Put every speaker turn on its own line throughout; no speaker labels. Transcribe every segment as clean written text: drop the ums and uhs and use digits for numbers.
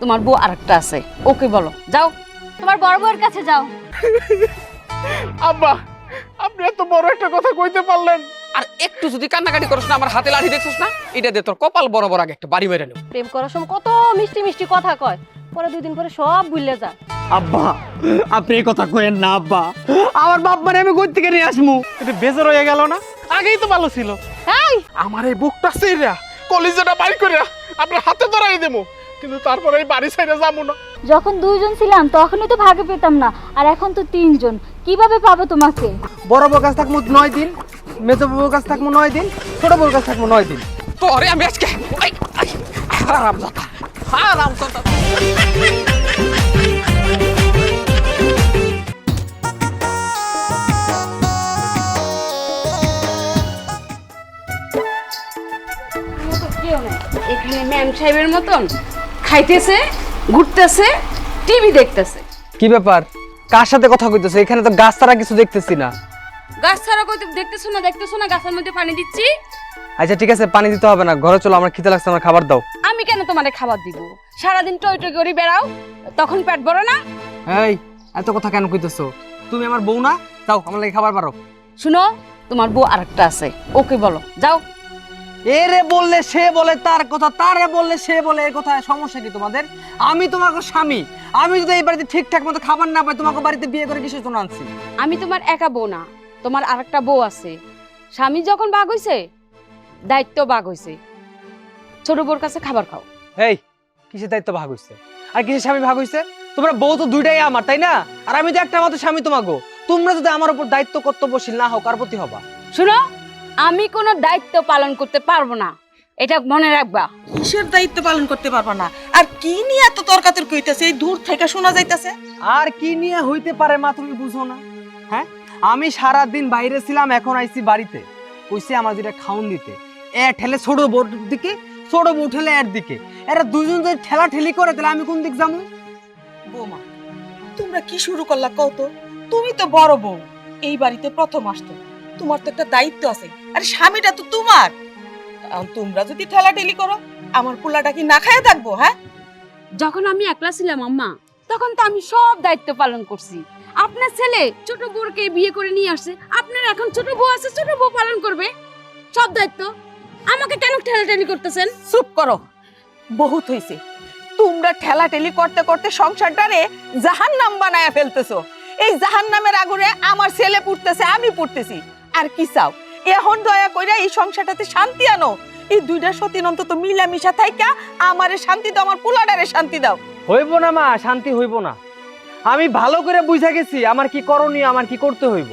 তোমার বউ আরেকটা আছে, ওকে বলো। যাও,
তোমার বড় বউয়ের কাছে যাও।
আব্বা, আপনি এত বড় একটা কথা কইতে পারলেন।
আর একটু যদি কান্নাকাটি করছ না, আমার হাতে লাঠি দেখছস না, এটা দিয়ে তোর কপাল বড় বড় আগে একটা বাড়ি মেরে নেব।
প্রেম করার সময় কত মিষ্টি মিষ্টি কথা কয়, পরে 2 দিন পরে সব ভুলে যায়।
আব্বা, আপনি এই কথা কইেন না আব্বা। আমার বাপ মানে আমি কই থেকে নিয়ে আসমু?
এটা বেজার হয়ে গেল না? আগেই তো ভালো ছিল।
এই
আমার এই বুকটা ছেড়া কলিজাটা বাইর করে আপনার হাতে ধরাই দেবো, কিন্তু তারপরে এই বাড়ি ছেড়ে যাবো না।
যখন 2 জন ছিলাম তখনই তো ভাগে পেতাম না, আর এখন তো 3 জন, কিভাবে পাবো তোমাকে?
বড় বউর কাছে থাকবো 9 দিন, মেজো বউর কাছে থাকবো 9 দিন, ছোট বউর কাছে থাকবো 9 দিন।
তোরে আমি আজকে হারামজাদা, হারামজাদা।
এখানে ম্যাম সাহেবের মতন খাইতেছে, ঘুরতেছে, টিভি দেখতেছে।
কি ব্যাপার, কার সাথে কথা কইতেছো? এখানে তো গাছ ছাড়া কিছু দেখতেছি না।
গাছ ছাড়া কই দেখতেছো না, গাছের মধ্যে পানি দিচ্ছি।
আচ্ছা ঠিক আছে, পানি দিতে হবে না, ঘরে চলো, আমার খিদে লাগছে, আমার খাবার দাও।
আমি কেন তোমারে খাবার দিব? সারাদিন টই টই করে বেড়াও, তখন পেট ভরে না?
এই এত কথা কেন কইতেছো? তুমি আমার বউ না? যাও আমার লাগি খাবার পারো।
শুনো, তোমার বউ আরেকটা আছে, ওকে বলো। যাও।
এরে বললে সে বলে তার কথা, তারে বললে সে বলে এর কথা। সমস্যা কি তোমাদের? আমি তোমার স্বামী, আমি যদি এই বাড়িতে ঠিকঠাক মতো খাবার না পাই, তোমাকে বাড়িতে বিয়ে করে কিসের জন্য আনছি?
আমি তোমার একা বউ না, তোমার আরেকটা বউ আছে। স্বামী যখন বাঘ হইছে, দায়িত্ব বাঘ হইছে। ছোট বউর কাছে খাবার খাও।
এই কিসের দায়িত্ব ভাগ হইছে আর কিসের স্বামী ভাগ হইছে? তোমরা বউ তো দুইটাই আমার, তাই না? আর আমি তো একটা মাত্র স্বামী তোমাকে। তোমরা যদি আমার উপর দায়িত্ব কর্তব্যশীল না হও, কার প্রতি হবা?
শুনো, আমি কোনো দায়িত্ব পালন করতে পারবো না, এটা মনে রাখবা।
কিসের দায়িত্ব পালন করতে পারবা না? আর কি নিয়ে এত তর্কাতর্কি হইতাছে? এই দূর থেকে শোনা যাইতাছে।
আর কি নিয়ে হইতে পারে মা, তুমি বুঝো না? হ্যাঁ, আমি সারা দিন বাইরে ছিলাম, এখন আইছি বাড়িতে। কইছে আমার যেটা খাউন দিতে, এ ঠেলে ছোট বউর দিকে, ছোট বউ ঠেলে এর দিকে। এরা দুইজন যদি ঠেলা ঠেলি করে, তাহলে আমি কোন দিক যাবো?
বৌমা, তোমরা কি শুরু করলা কও তো? তুমি তো বড় বউ, এই বাড়িতে প্রথম আসতো, তোমার তো একটা দায়িত্ব আছে। আর স্বামীটা তো তোমার। তোমরা যদি ঠেলাঠেলি করো, আমার পোলাটা কি না খাইয়া থাকবো? হ্যাঁ,
যখন আমি একলা ছিলাম আম্মা, তখন তো আমি সব দায়িত্ব পালন করছি। আপনার ছেলে ছোট বউকে বিয়ে করে নিয়ে আসছে, আপনার এখন ছোট বউ আছে, ছোট বউ পালন করবে সব দায়িত্ব। আমাকে কেন ঠেলাঠেলি করতেছেন?
চুপ করো, বহুত হইছে। তোমরা ঠেলাঠেলি করতে করতে সংসারটারে জাহান্নাম বানায়া ফেলতেছো। এই জাহান্নামের আগুনে আমার ছেলে পুড়তেছে, আমি পুড়তেছি। আর কি চাও? এখন দয়া কইরা এই সংসারটাতে শান্তি আনো। এই দুইটা সতীন অন্তত মিলামিশা থাইকা আমারে শান্তি দাও, আমার পোলাডারে শান্তি দাও।
হইব না মা, শান্তি হইব না। আমি ভালো করে বুঝা গেছি আমার কি করণীয়, আমার কি করতে হইব।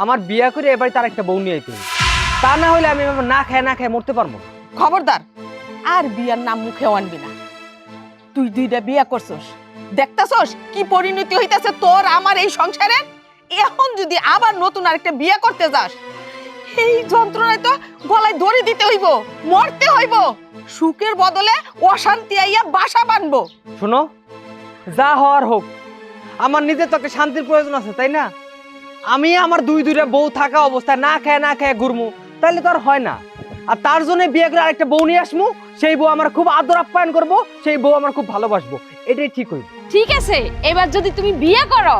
আমার বিয়া করে এবার তার একটা বউ নিয়ে আইতে হইব। তা না হইলে আমি না খায় মরতে পারবো না।
খবরদার, আর বিয়ার নাম মুখেও আনবি না। তুই দুইটা বিয়া করছস, দেখতাছস কি পরিণতি হইতাছে তোর আমার এই সংসারে। এখন যদি আবার নতুন আরেকটা বিয়া করতে যাস, এই যন্ত্রণায় তো গলায় দড়ি দিতে হইব, মরতে হইব। সুখের বদলে অশান্তি আইয়া বাসা বানবো।
শোনো, যা হওয়ার হোক, আমার নিজের তো একটা শান্তির প্রয়োজন আছে, তাই না? আমি আমার দুইটা বউ থাকা অবস্থায় না খায় ঘুরমু, তাহলে তো আর হয় না। আর তার জন্য বিয়ে করে আরেকটা বউ নিয়ে আসমু, সেই বউ আমার খুব আদর আপ্যায়ন করবো, সেই বউ আমার খুব ভালোবাসবো, এটাই ঠিক হইব।
ঠিক আছে, এবার যদি তুমি বিয়ে করো,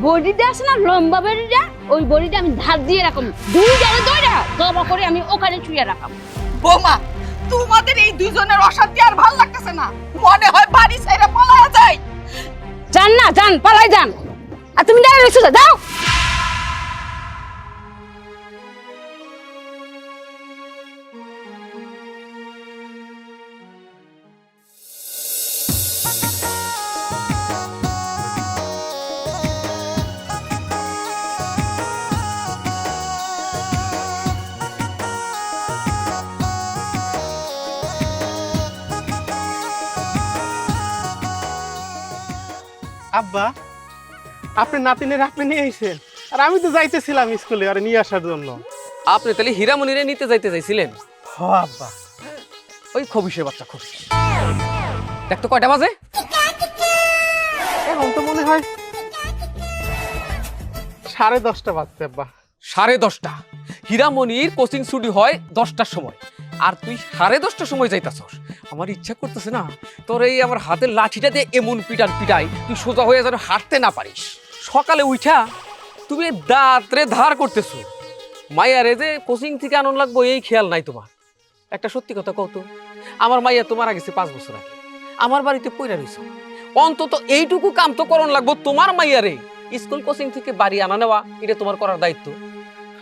বডিটা আছে না লম্বা বডিটা, ওই বডিটা আমি ধার দিয়ে রাখব, দুই জায়গা দইরা জমা করে আমি ওখানে শুয়ে রাখব।
বোমা, তোমাদের এই দুইজনের অশান্তি আর ভাল লাগতেছে না, মনে হয় বাড়ি ছেড়ে পালায়া যায়।
যান না, যান, পালাই যান। আর তুমি দাঁড়িয়ে রইছো, যাও।
আব্বা, আপনি নাতিনের আপনি নিয়ে আইছেন, আর আমি তো যাইতেছিলাম স্কুলে আর নিয়ে আসার জন্য।
আপনি তাহলে হীরামণিরে নিতে যাইতে চাইছিলেন?
হ আব্বা।
ওই খবিশের বাচ্চা খবিশ। দেখতো কয়টা বাজে?
এখন তো মনে হয় 10:30 বাজছে আব্বা।
10:30? হীরামণির কোচিং ছুটি হয় 10টার সময়, আর তুই 10:30টার সময় যাইতাছস। আমার ইচ্ছা করতেছে না তোর এই আমার হাতের লাঠিটা দিয়ে এমন পিটাই তুই সোজা হয়ে যেন হাঁটতে না পারিস। সকালে উঠা তুমি দাঁতরে ধার করতেছো, মাইয়ারে যে কোচিং থেকে আনন্দ লাগবো এই খেয়াল নাই তোমার। একটা সত্যি কথা কও তো, আমার মাইয়া তোমার গেছে 5 বছর আগে, আমার বাড়িতে পইরা রইছ, অন্তত এইটুকু কাম তো করণ লাগবো তোমার মাইয়ারে স্কুল কোচিং থেকে বাড়ি আনা নেওয়া, এটা তোমার করার দায়িত্ব।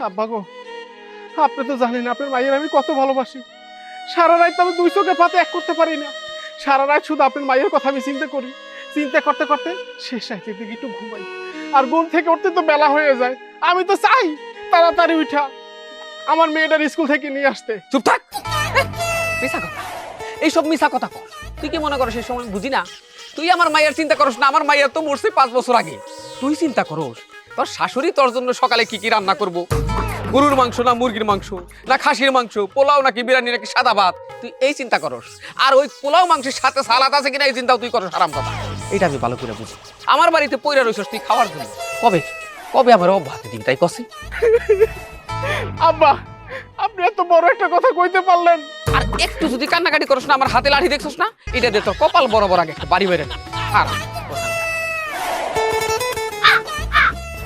আব্বা গো, আপনি তো জানেন আপনার মায়ের আমি কত ভালোবাসি। সারা রাত আমি 2 চোখে পাতে এক করতে পারি না। সারা রাত শুধু আপনার মায়ের কথা আমি চিন্তা করি। চিন্তা করতে করতে শেষ রাতের দিকে একটু ঘুমাই, আর ঘুম থেকে উঠতে তো বেলা হয়ে যায়। আমি তো চাই তাড়াতাড়ি উঠা আমার মেয়েটার স্কুল থেকে নিয়ে আসতে।
চুপ থাক, মিছা কথা, এইসব মিছা কথা কর। তুই কি মনে করো সেই সময় বুঝি না? তুই আমার মায়ের চিন্তা করস না? আমার মায়ের তো মরছে 5 বছর আগে। তুই চিন্তা করস তোর শাশুড়ি তোর জন্য সকালে কি কি রান্না করব, গরুর মাংস না মুরগির মাংস না খাসির মাংস, পোলাও নাকি বিরিয়ানি নাকি সাদা ভাত, তুই এই চিন্তা করস। আর ওই পোলাও মাংসের সাথে সালাদ আছে কিনা এই চিন্তাও তুই করস। হারাম কথা, এটা আমি ভালো করে বুঝি। আমার বাড়িতে পয়রা রইছস তুই খাওয়ার জন্য, কবে কবে আমার অব্যাহতি দিবি তাই কসি?
আব্বা, আপনি এত বড় একটা কথা কইতে পারলেন।
আর একটু যদি কান্নাকাটি করস না, আমার হাতে লাঠি দেখছস না, এটা দিয়ে তোর কপাল বরাবর আগে একটা বাড়ি বেড়ে না।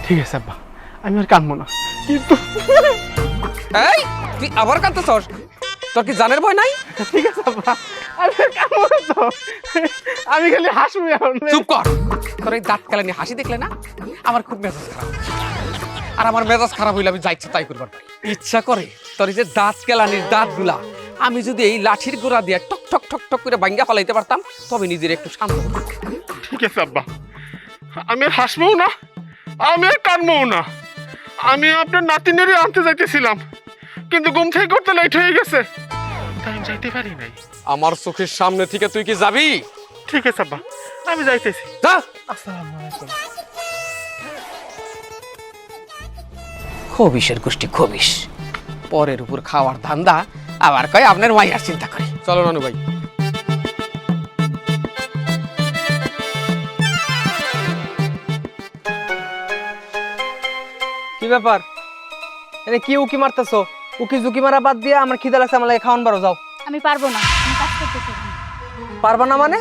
ঠিক আছে আব্বা, আমি আর কাঁদবো না। কিন্তু
এই তুই আবার কাঁদতেছস? তোর কি জানের ভয় নাই?
ঠিক আছে আব্বা, আমি আর কাঁদবো না তো। আমি খালি হাসবো এখন।
চুপ কর, তোর এই দাঁত কালানি হাসি দেখলে না আমার খুব মেজাজ খারাপ। আর আমার মেজাজ খারাপ হইলে আমি যা ইচ্ছা তাই করবার পারি। ইচ্ছা করে তোর এই যে দাঁত কেলানির দাঁতগুলা আমি যদি এই লাঠির গোড়া দিয়ে টক টক টক টক করে ভাঙ্গা ফেলাইতে পারতাম, তবে নিজের একটু শান্ত হতো।
ঠিক আছে আব্বা, আমি আর হাসবো না, আমি আর কাঁদবো না। আমি আপনার নাতিনেরই আনতে যাইতেছিলাম, কিন্তু ঘুম থেকে করতে লেট হয়ে গেছে, তাই আমি যাইতে পারি নাই।
আমার চোখের সামনে থেকে তুই কি যাবি?
ঠিক আছে আব্বা, আমি যাইতেছি।
যা।
আসসালামু আলাইকুম।
খবিসের গোষ্ঠী খবিস, পরের উপর খাওয়ার ধান্দা, আবার কয় আপনার মাইয়ার চিন্তা করে। চলো নানু ভাই।
কি ব্যাপার, এনে কি উকি মারতেছো? উকি ঝুঁকি মারা বাদ দিয়ে আমার খিদে লাগছে, আমার লাগে খাওয়ান বারো যাও।
আমি পারবো না, আমি কাজ করতেছি এখন।
পারবা না মানে?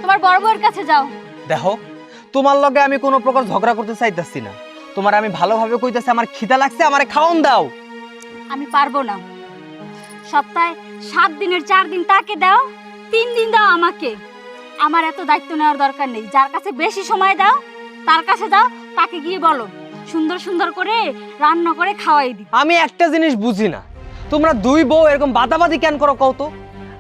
তোমার বড় বউয়ের কাছে যাও।
দেখো, তোমার লগে আমি কোনো প্রকার ঝগড়া করতে চাইতেছি না। তোমার আমি ভালোভাবে কইতেছি আমার খিদা লাগছে, আমারে খাওয়ান দাও।
আমি পারবো না। সপ্তাহে 7 দিনের 4 দিন তাকে দাও, 3 দিন দাও আমাকে। আমার এত দায়িত্ব নেওয়ার দরকার নেই। যার কাছে বেশি সময় দাও তার কাছে যাও, তাকে গিয়ে বলো সুন্দর সুন্দর করে রান্না করে খাওয়াই দি।
আমি একটা জিনিস বুঝি না, তোমরা 2 বউ এরকম বাদাবাদি কেন করো কও তো?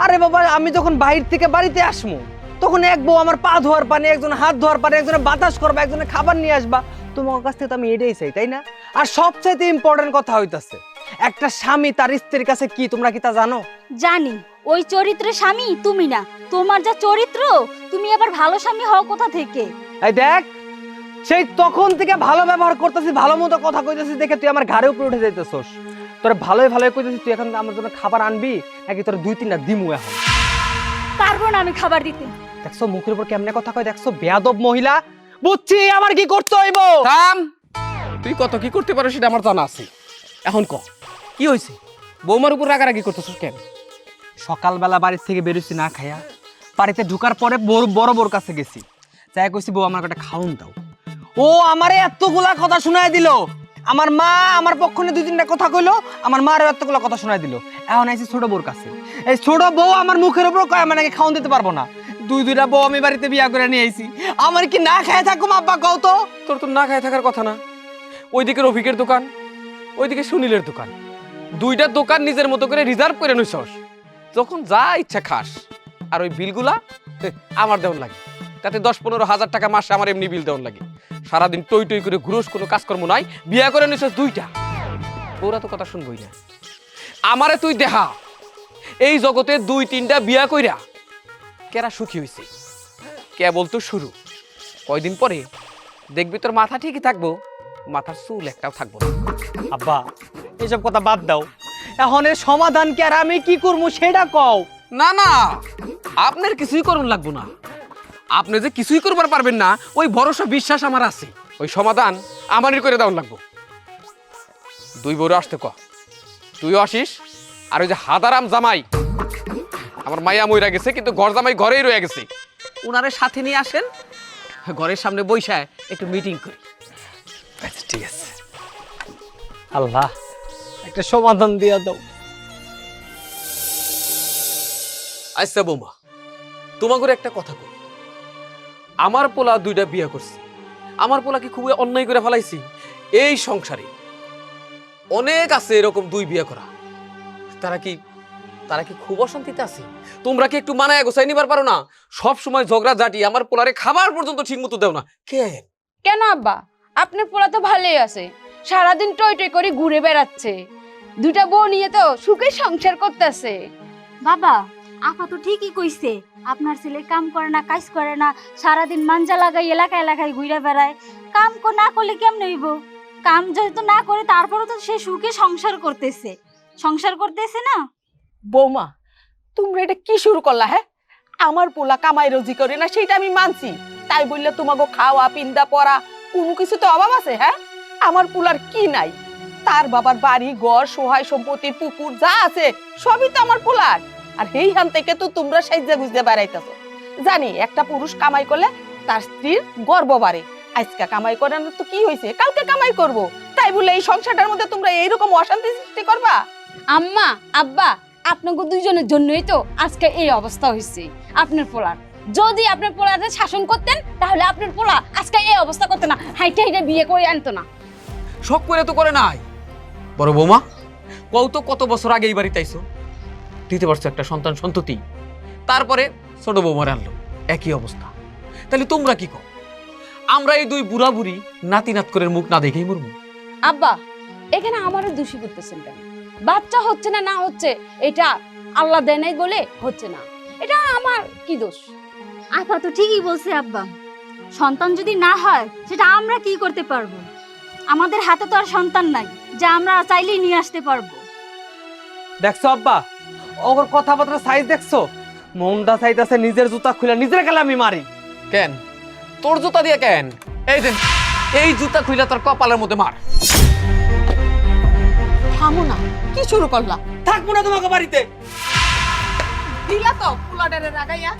আরে বাবা, আমি যখন বাইরে থেকে বাড়িতে আসবো তখন এক বউ আমার পা ধোয়ার পানি, একজন হাত ধোয়ার পানি, একজনে বাতাস করবা, একজনে খাবার নিয়ে আসবা। তোমার কাছ থেকে তো আমি এটাই চাই, তাই না? আর সবচাইতে ইম্পর্টেন্ট কথা হইতাছে, একটা স্বামী তার স্ত্রীর কাছে কি, তোমরা কি তা জানো?
জানি, ওই চরিত্রের স্বামী তুমি না। তোমার যা চরিত্র, তুমি আবার ভালো স্বামী হও কোথা থেকে?
এই দেখ, সেই তখন থেকে ভালো ব্যবহার করতেছি, ভালো মতো কথা কইতেছি দেখে তুই আমার ঘাড়ে উপরে উঠে যাইতেছস। তোর ভালোই ভালোই কইতেছি, তুই এখন আমার জন্য খাবার আনবি নাকি তোর 2-3টা দিমু এখন?
পারবো না আমি খাবার দিতে।
দেখছো মুখের উপর কেমনে কথা কয়, দেখছো বেয়াদব মহিলা। বুঝছি আমার কি করতে হইব।
থাম, তুই কত কি করতে পারো সেটা আমার জানা আছে। এখন ক কি হয়েছে? বৌমার উপর রাগারাগি করতেছিস কেন?
সকালবেলা বাড়ি থেকে বেরোছি না খাইয়া, বাড়িতে ঢুকার পরে বড় বড় কাছে গেছি, যাই কইছি বউ আমার একটা খাওন দাও। ও আমারে এতগুলা কথা শোনায় দিল। আমার মা আমার পক্ষ নিয়ে 2-3টা কথা কইলো, আমার মারও এতগুলা কথা শোনায় দিল। এখন আইছি ছোট বউর কাছে। এই ছোট বউ আমার মুখের উপর কয় আমি নাকি খাওন দিতে পারবো না। 2-2টা বউ আমি বাড়িতে বিয়া করে নিয়ে আইছি, আমার কি না খায় থাকুম আব্বা কও তো?
তোর তো না খায় থাকার কথা না। ওইদিকে রফিকের দোকান, ওইদিকে সুনীলের দোকান, 2টা দোকান নিজের মতো করে রিজার্ভ করে নইছস, যখন যা ইচ্ছা খাস। আর ওই বিলগুলা আমার দেওয়ান লাগে, তাতে 10-15 হাজার টাকা মাসে আমার এমনি বিল দেওয়ান লাগে। সারাদিন টই টই করে ঘুরোস, কোনো কাজকর্ম নাই, বিয়া করে নিছস 2টা। ওরা তো কথা শুনবই না। আমারে তুই দেখা এই জগতে 2-3টা বিয়া কইরা কেরা সুখী হইছে, কেবল তো শুরু। কয়দিন পরে দেখবি তোর মাথা ঠিকই থাকবো, মাথার চুল একটাও থাকবো না।
আব্বা এসব কথা বাদ দাও, এখন এর সমাধান কি আর আমি কি করবো সেটা কও।
না না, আপনার কিছুই করুন লাগবো না। আপনি যে কিছুই করবার পারবেন না ওই ভরসা বিশ্বাস আমার আছে। ওই সমাধান আমারই করে দেওয়ার লাগবো। 2 বউরে আসতে ক, তুইও আসিস, আর ওই যে হাদারাম জামাই আমার মাইয়া মইরা গেছে, কিন্তু ঘর জামাই ঘরেই রয়ে গেছে। উনারে সাথে নিয়ে আসেন, ঘরের সামনে বইসায় একটু মিটিং করি।
আচ্ছা ঠিক আছে। আল্লাহ একটা সমাধান দিয়া দাও।
আচ্ছা বৌমা, তোমাকে একটা কথা কই। আমার পোলা 2টা বিয়ে করছে। আমার পোলা কি খুবই অন্যায় করে ফেলাইছি? এই সংসারে অনেক আছে এরকম 2 বিয়ে করা। তারা কি খুব অশান্তিতে আছে? তোমরা কি একটু মানায় গোছাই নিবার পারো না? সব সময় ঝগড়া জাটি, আমার পোলারে খাবার পর্যন্ত ঠিক মতো দেও না কেন?
কেন আব্বা, আপনার পোলা তো ভালোই আছে, সারাদিন টই টই করে ঘুরে বেড়াচ্ছে, 2টা বউ নিয়ে তো সুখে সংসার করতেছে।
বাবা, আপা তো ঠিকই কইছে, আপনার ছেলে কাম করে না, কাজ করে না, সারাদিন মাঞ্জা লাগাই এলাকায় এলাকায় ঘুরে বেড়ায়। কাম না করলে কেমন হইব? কাম যেহেতু না করে, তারপরে তো সে সুখে সংসার করতেছে না।
বৌমা, তোমরা এটা কি শুরু করলা? হ্যাঁ, আমার পোলা কামাই রোজি করে না সেটা আমি মানছি, তাই বললে তোমাকে খাওয়া পিন্দা পড়া কোনো কিছু তো অভাব আছে? হ্যাঁ, আমার পোলার কি নাই? তার বাবার বাড়ি ঘর, সহায় সম্পত্তি, পুকুর যা আছে সবই তো আমার পোলার। আর এইখান থেকে তো তোমরা সাইজা গুজতে বেড়াইতেছো। জানি একটা পুরুষ কামাই করলে তার স্ত্রীর গর্ব বাড়ে। আজকে কামাই করে না তো কি হয়েছে, কালকে কামাই করব, তাই বলে এই সংসারটার মধ্যে তোমরা এইরকম অশান্তি সৃষ্টি করবা?
আম্মা, আব্বা, আপনাকে 2জনের জন্যই তো আজকে এই অবস্থা হয়েছে আপনার পোলার। যদি আপনার পোলারে শাসন করতেন, তাহলে আপনার পোলা আজকে এই অবস্থা করতে না, হাইটে হাইটে বিয়ে করে আনতো না।
শখ করে তো করে নাই। বড় বৌমা, কত বছর আগে এই বাড়িতে আইছো, দিতে পারছো একটা সন্তান সন্ততি, তারপরে ছোট বৌমার আনলো, একই অবস্থা। তাহলে তোমরা কি কও? আমরা এই 2 বুড়া বুড়ি নাতি নাত করে মুখ না দেখেই মরবো?
আব্বা, এখানে আমারও দোষী করতেছেন কেন? বাচ্চা হচ্ছে না না হচ্ছে, এটা আল্লাহ দেয় নাই বলে হচ্ছে না, এটা আমার কি দোষ?
আপা তো ঠিকই বলছে আব্বা, সন্তান যদি না হয় সেটা আমরা কি করতে পারবো? আমাদের হাতে তো আর সন্তান নাই যা আমরা চাইলেই নিয়ে আসতে পারবো।
দেখছো আব্বা, ওর কথাবার্তা সাইজ দেখছো? মনটা চাইতেছে নিজের জুতা খুলে নিজের গেলে আমি মারি।
কেন তোর জুতা দিয়ে কেন? এই জুতা খুইলা তোর কপালের মধ্যে মার।
থামো না, কি শুরু করলা?
থাকবো না তোমাকে বাড়িতে।
দিলা তো পোলাডারে রাগাইয়া।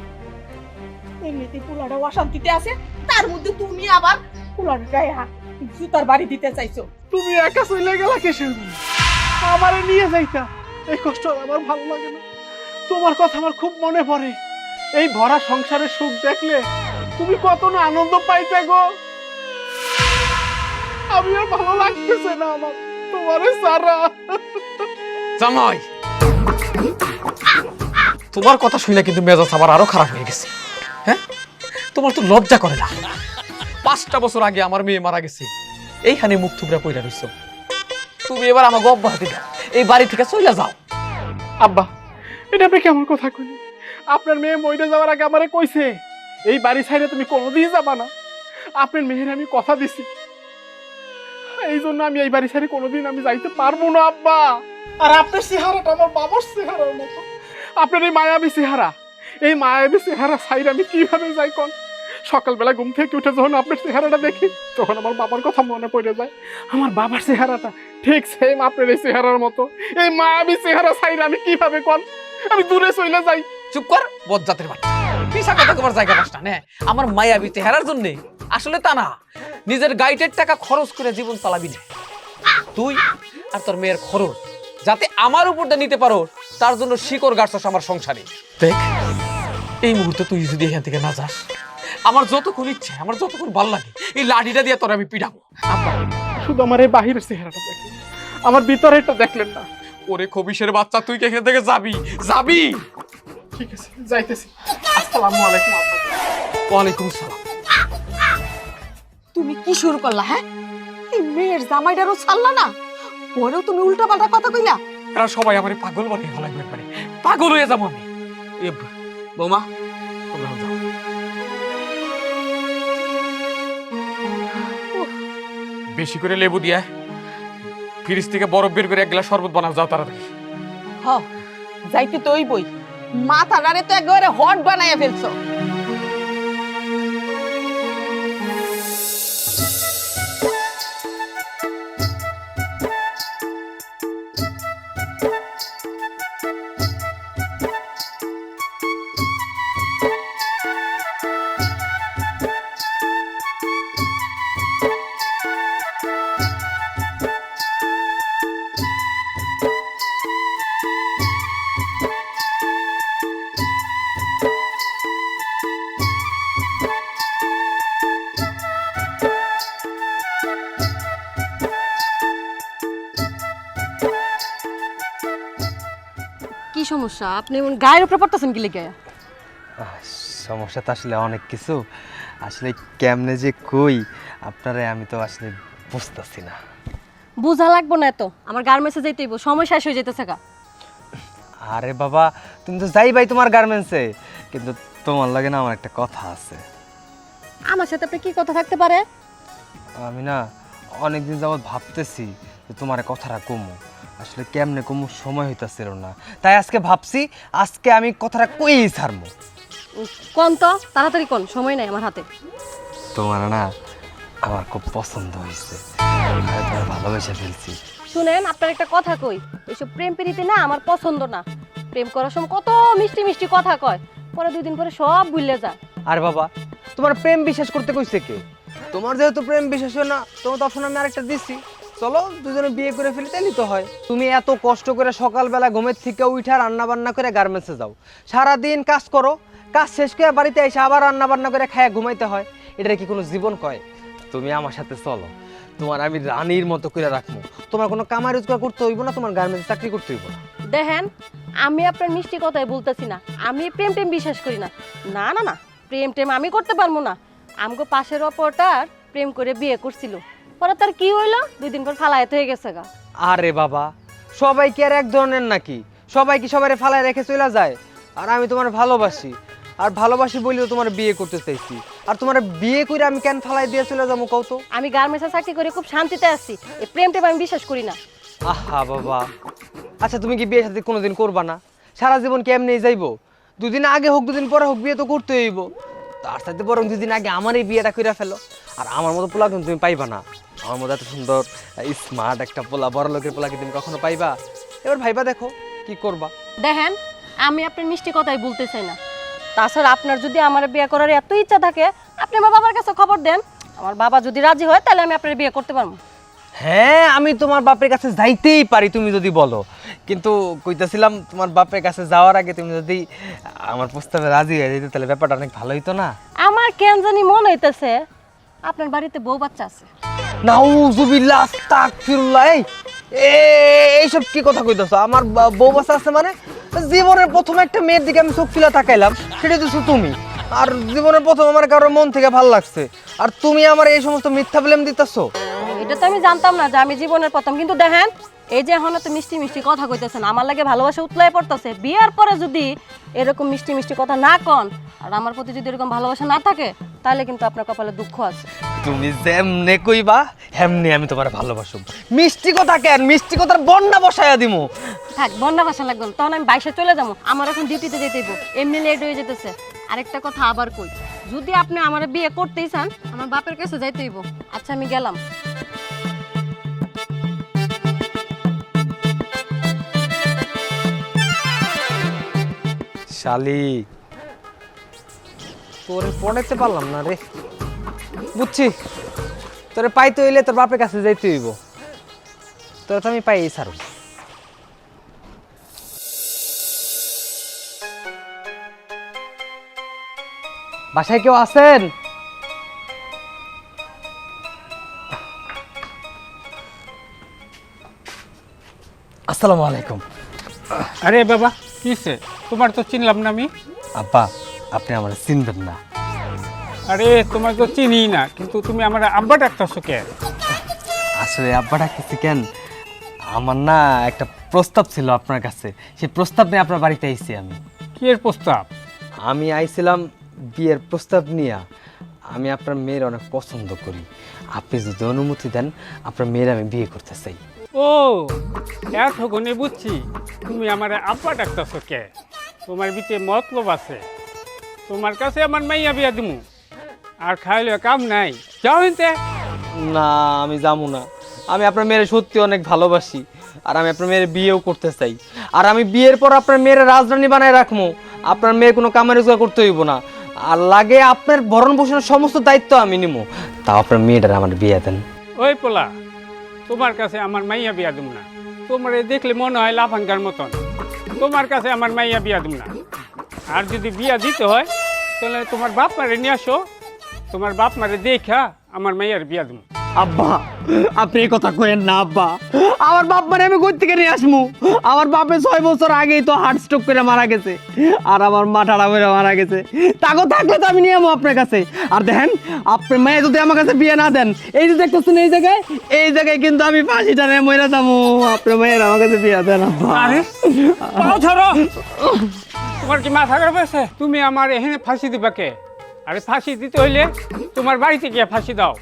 এমনিতে পোলাডা অশান্তিতে আছে, তার মধ্যে তুমি আবার পোলাডার গায়ে জুতার বাড়ি দিতে চাইছো।
তুমি একা চলে গেলা কিসের জন্য? আমারে নিয়ে যাইতা, এই কষ্ট আমার ভালো লাগে না। তোমার কথা আমার খুব মনে পড়ে। এই ভরা সংসারের সুখ দেখলে তুমি কত না আনন্দ পাইতে গো। আমি আর ভালো লাগতেছে না আমার তোমারে সারা।
জামাই, তোমার কথা শুনে কিন্তু মেজাজ আমার আরো খারাপ হয়ে গেছে। হ্যাঁ, তোমার তো লজ্জা করে না? 5টা বছর আগে আমার মেয়ে মারা গেছে, এইখানে মুখ থুবড়া কইরা রইছো। তুমি এবার আমাকে অব্যাহতি দাও, এই বাড়ি থেকে চলে যাও।
আব্বা, এটা আপনি কেমন কথা কইলেন? আপনার মেয়ে মইরে যাওয়ার আগে আমারে কইছে এই বাড়ি ছাইরে তুমি কোনোদিন যাবা না। আপনার মেয়ের আমি কথা দিছি, এই জন্য আমি এই বাড়ি ছাইরে কোনোদিন আমি যাইতে পারবো না আব্বা। আর আপনার চেহারাটা আমার বাবার চেহারার মতো। আপনার এই মায়াবী চেহারা, এই মায়াবী চেহারা ছাইরে আমি কিভাবে যাই কোন? সকালবেলা ঘুম থেকে উঠে যখন আপনার চেহারাটা দেখি, তখন আমার বাবার কথা মনে পড়ে যায়। আমার বাবার চেহারাটা ঠিক সেম আপনার এই চেহারার মতো। এই মায়াবী চেহারা ছাইরে আমি কিভাবে কোন? আমি দূরে চলে যাই।
চুপ কর, বজ্জাতের বাচ্চা। পিছা কথা তোমার জায়গা নষ্ট না। আমার মায়াবী চেহারার জন্য আসলে তা না, নিজের গাইডের টাকা খরচ করে জীবন চালাবি না। তুই আর তোর মেয়ের খরচ যাতে আমার উপর দিয়ে নিতে পারো, তার জন্য শিকড় গাছছস আমার সংসারে। দেখ, এই মুহূর্তে তুই যদি এখান থেকে না যাস, আমার যতক্ষণ ইচ্ছে, আমার যতক্ষণ ভালো লাগে, এই লাঠিটা দিয়ে তোর আমি পিটাবো।
আব্বা, শুধু আমার এই বাহিরের চেহারাটা দেখলেন, আমার ভিতরেরটা দেখলেন না।
ওরে খবিশের বাচ্চা, তুই কি এখান থেকে যাবি?
ঠিক আছে, যাইতেছি। আসসালামু আলাইকুম আব্বা।
ওয়ালাইকুম আসসালাম।
তুমি কি শুরু করলা? হ্যাঁ, এই মেয়ের জামাইটারও ছাড়লা না, পরেও তুমি উল্টা পাল্টা কথা কইলা।
এরা সবাই আমার পাগল বানিয়ে ফেলাইবে, একবারে পাগল হয়ে যাবো আমি। বৌমা, তোমরা যাও। বেশি করে লেবু দিয়া ফ্রিজ থেকে বরফ বের করে 1 গ্লাস শরবত বানাও, যাও তাড়াতাড়ি।
হ, যাইতে তো ওই বই, মাথাটারে তো একেবারে হট বানাইয়া ফেলছো।
সমস্যা? আপনি এমন গায়ের উপরে পড়তেছেন কি লেগে?
সমস্যা তো আসলে অনেক কিছু, আসলে কেমনে যে কই আপনারে আমি তো আসলে বুঝতেছি না।
বুঝা লাগবো না এত, আমার গার্মেন্টসে যাইতে হইব, সময় শেষ হয়ে যেতেছে গা।
আরে বাবা তুমি তো যাই ভাই তোমার গার্মেন্টসে, কিন্তু তোমার লাগে না আমার একটা কথা আছে।
আমার সাথে আপনি কি কথা থাকতে পারে?
আমি না অনেকদিন যাবৎ ভাবতেছি যে তোমার কথাটা কমু, আসলে কেমনে কমু সময় হইতাছিল না, তাই আজকে ভাবছি আজকে আমি কথাটা কইই ছাড়মু।
কোন তো তাড়াতাড়ি কোন, সময় নাই আমার হাতে।
তোমার না আমার খুব পছন্দ হয়েছে, আমি তোমার ভালোবেসে ফেলছি।
শুনেন, আপনার একটা কথা কই, এইসব প্রেম প্রীতি না আমার পছন্দ না। প্রেম করার সময় কত মিষ্টি মিষ্টি কথা কয়, পরে 2 দিন পরে সব ভুলে যায়।
আর বাবা তোমার প্রেম বিশ্বাস করতে কইছে কে? তোমার যেহেতু প্রেম বিশ্বাস হয় না, তোমার তো অপশন আমি আরেকটা দিচ্ছি, চলো দুজনে বিয়ে করে ফেলি, তাইলে তো হয়। তুমি এত কষ্ট করে সকালবেলা ঘুমের থেকে উঠা রান্না বান্না করে গার্মেন্টসে যাও, সারাদিন কাজ করো, কাজ শেষ করে বাড়িতে এসে আবার রান্না বান্না করে খায়া ঘুমাইতে হয়, এটা কি কোনো জীবন কয়? তুমি আমার সাথে চলো, তোমার আমি রানীর মতো করে রাখবো, তোমার কোনো কামাই রোজগার করতে হইব না, তোমার গার্মেন্টসে চাকরি করতে হইব না।
দেখেন, আমি আপনার মিষ্টি কথাই বলতেছি না, আমি প্রেম টেম বিশ্বাস করি না। না না না, প্রেম টেম আমি করতে পারবো না। আমগো পাশের অপরটার প্রেম করে বিয়ে করছিল, পরে তার কি হইলো, 2 দিন পর ফালায়াত হয়ে গেছে গা।
আরে বাবা সবাই কি আর এক ধরনের নাকি? সবাই কি সবাই ফালায় রেখে চলে যায়? আর আমি তোমার ভালোবাসি, আর ভালোবাসি বলেও তোমার বিয়ে করতে চাইছি, আর তোমার বিয়ে করে আমি কেন ফালাই দিয়ে চলে যাবো কও তো?
আমি গার্মেন্টসে চাকরি করে খুব শান্তিতে আছি, এই প্রেম টেম আমি বিশ্বাস করি না।
আহা বাবা, আচ্ছা তুমি কি বিয়ে সাথে কোনোদিন করবা না? সারা জীবন কি এমনি যাইবো? 2 দিন আগে হোক 2 দিন পরে হোক বিয়ে তো করতে হইব, তার সাথে বরং 2 দিন আগে আমার এই বিয়েটা করে ফেলো। আর আমার মতো পোলা কিন্তু তুমি পাইবা না, আমার মতো এত সুন্দর স্মার্ট একটা পোলা, বড় লোকের পোলা কি তুমি কখনো পাইবা? এবার ভাইবা দেখো কি করবা।
দেখেন, আমি আপনার মিষ্টি কথাই বলতে চাই না। তাছাড়া আপনার যদি আমার বিয়ে করার এত ইচ্ছা থাকে, আপনি আমার বাবার কাছে খবর দেন, আমার বাবা যদি রাজি হয় তাহলে আমি আপনার বিয়ে করতে পারবো।
হ্যাঁ আমি তোমার বাপের কাছে যাইতেই পারি তুমি যদি বলো, কিন্তু কইতাছিলাম তোমার বাপের কাছে যাওয়ার আগে তুমি যদি আমার প্রস্তাবে রাজি হয়ে যেতে তাহলে ব্যাপারটা অনেক ভালো হইতো না?
আমার কেন জানি মনে হইতেছে আপনার বাড়িতে বউ বাচ্চা আছে।
নাউজুবিল্লাহ আস্তাগফিরুল্লাহ, এইসব কি কথা কইতাছো? আমার বউ বাচ্চা আছে মানে? জীবনের প্রথম একটা মেয়ের দিকে আমি চোখ তুলে তাকাইলাম, সেটা তো তুমি। আর জীবনের প্রথম আমার কারোর মন থেকে ভালো লাগছে, আর তুমি আমার এই সমস্ত মিথ্যা ব্লেম দিতেছো।
এটা তো আমি জানতাম না যে আমি জীবনের প্রথম। কিন্তু দেখেন, এই যে এখন তো মিষ্টি মিষ্টি কথা কইতেছেন, আমার লাগে ভালোবাসা উতলায় পড়তেছে। বিয়ার পরে যদি এরকম মিষ্টি মিষ্টি কথা না কন, আর আমার প্রতি যদি এরকম ভালোবাসা না থাকে, তাহলে কিন্তু আপনার কপালে দুঃখ আছে।
তুমি যেমনে কইবা হেমনি আমি তোমার ভালোবাসব। মিষ্টি কথা কেন, মিষ্টি কথার বন্যা বসায়া দিমু।
থাক, বন্যা বাসা লাগবে না, তখন আমি বাইশে চলে যাবো, আমার এখন ডিউটিতে যেতে হইব, এমনি লেট হয়ে যেতেছে। আরেকটা কথা আবার কই, যদি আপনি আমার বিয়ে করতেই চান, আমার বাপের কাছে যাইতে হইব। আচ্ছা আমি গেলাম।
শালি তোরে পড়াইতে পারলাম না রে, বুঝছি তোরে পাইতে হইলে তোর বাপের কাছে যাইতে হইব, তোরে তো আমি পাই ছাড়ব। বাসায় কেউ আছেন? আসসালামু আলাইকুম।
আরে বাবা কিসে, তোমার তো চিনলাম না আমি।
আব্বা আপনি আমার চিনবেন না।
আরে তোমার তো চিনি না, কিন্তু তুমি আমার আব্বা ডাকতেছো কেন?
আসলে আব্বা ডাকতেছি কেন, আমার না একটা প্রস্তাব ছিল আপনার কাছে, সেই প্রস্তাব নিয়ে আপনার বাড়িতে আইছি আমি।
কি এর প্রস্তাব?
আমি আইছিলাম বিয়ের প্রস্তাব নিয়ে। আমি আপনার মেয়ের অনেক পছন্দ করি, আপনি যদি অনুমতি দেন আপনার মেয়ের আমি বিয়ে করতে চাই।
ও এতক্ষণে বুঝছি তুমি আমার আব্বা ডাকতেছো কে। তোমার ভিতরে মতলব আছে, তোমার কাছে আমার মাইয়া বিয়া দিমু, আর খাইলে কাম নাই, যাও হিনতে।
না আমি যাবো না, আমি আপনার মেয়ের সত্যি অনেক ভালোবাসি, আর আমি আপনার মেয়ের বিয়েও করতে চাই। আর আমি বিয়ের পর আপনার মেয়ের রাজধানী বানায় রাখবো, আপনার মেয়ের কোনো কামাই রোজগার করতে হইব না, আর লাগে আপনার ভরণ পোষণের সমস্ত দায়িত্ব আমি নিব। তাও আপনার মেয়েটার আমার বিয়ে দেন।
ওই পোলা, তোমার কাছে আমার মাইয়া বিয়া দিম না, তোমার দেখলে মনে হয় লাফাঙ্গার মতন, তোমার কাছে আমার মাইয়া বিয়া দিম না। আর যদি বিয়া দিতে হয় তাহলে তোমার বাপ মারে নিয়ে আসো, তোমার বাপ মারে দেখা আমার মাইয়ার বিয়া দিম।
আব্বা আপনি এই কথা কইেন না আব্বা, আমার বাপ মানে আমি কই থেকে নিয়ে আসমু? আমার বাপে 6 বছর আগেই তো হার্ট স্ট্রোক করে মারা গেছে, আর আমার মা ঠাড়া করে মারা গেছে। তাকে থাকলে তো আমি নিয়ে যাবো আপনার কাছে। আর দেখেন আপনার মেয়ে যদি আমার কাছে বিয়ে না দেন, এই যে দেখতেছেন এই জায়গায় কিন্তু আমি ফাঁসি টানে মরে যাবো। আপনার মেয়ের আমার কাছে বিয়ে দেন আব্বা।
আরে পাও ধরো, তোমার কি মাথা খারাপ আছে? তুমি আমার এখানে ফাঁসি দিবা কে? আরে ফাঁসি দিতে হইলে তোমার বাড়িতে গিয়ে ফাঁসি দাও।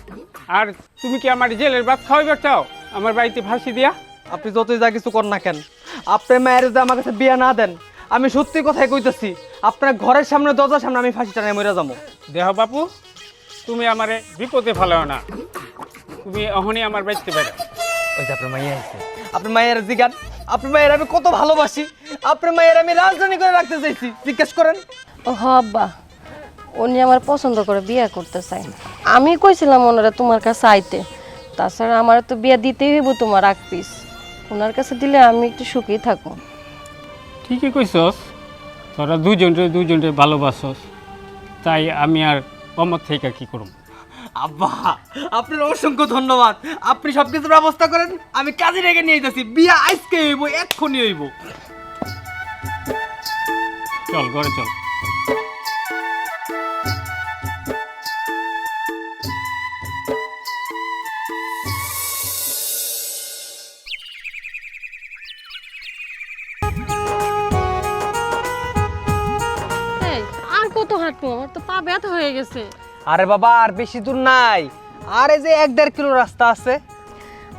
আর তুমি কি আমার জেলের ভাত খাওয়াইবার চাও আমার বাড়িতে ফাঁসি দিয়া?
আপনি যতই যা কিছু কর না কেন, আপনার মায়ের যদি আমার কাছে বিয়ে না দেন, আমি সত্যি কথাই কইতেছি, আপনার ঘরের সামনে দরজার সামনে আমি ফাঁসি টানে মরে যাবো।
দেহ বাপু, তুমি আমারে বিপদে ফেলাও না, তুমি এখনই আমার বাড়িতে বেরো।
ওই যে আপনার মাইয়া আছে, আপনার মায়ের জিগান, আপনার মায়ের আমি কত ভালোবাসি, আপনার মায়ের আমি রাজধানী করে রাখতে চাইছি, জিজ্ঞেস করেন।
ও হ আব্বা, উনি আমার পছন্দ করে বিয়ে করতে চাই। আমি কইছিলাম ওনারা তোমার কাছে আইতে, তাছাড়া আমার তো বিয়ে দিতেই হইব তোমার আগ পিস। ওনার কাছে দিলে আমি একটু সুখেই থাকবো।
ঠিকই কইছস, তোরা দুজনরে ভালোবাসস, তাই আমি আর অমত থেকে কি করব?
আব্বা আপনার অসংখ্য ধন্যবাদ, আপনি সবকিছুর ব্যবস্থা করেন, আমি কাজে রেখে নিয়ে যাচ্ছি। বিয়ে আজকে হইব, এক্ষুনি হইব।
চল ঘরে চল।
এই, আর কত হাঁটবো? আমার তো পা ব্যথা হয়ে গেছে।
আরে বাবা আর বেশি দূর নাই, আর এই যে 1-1.5 কিলো রাস্তা আছে।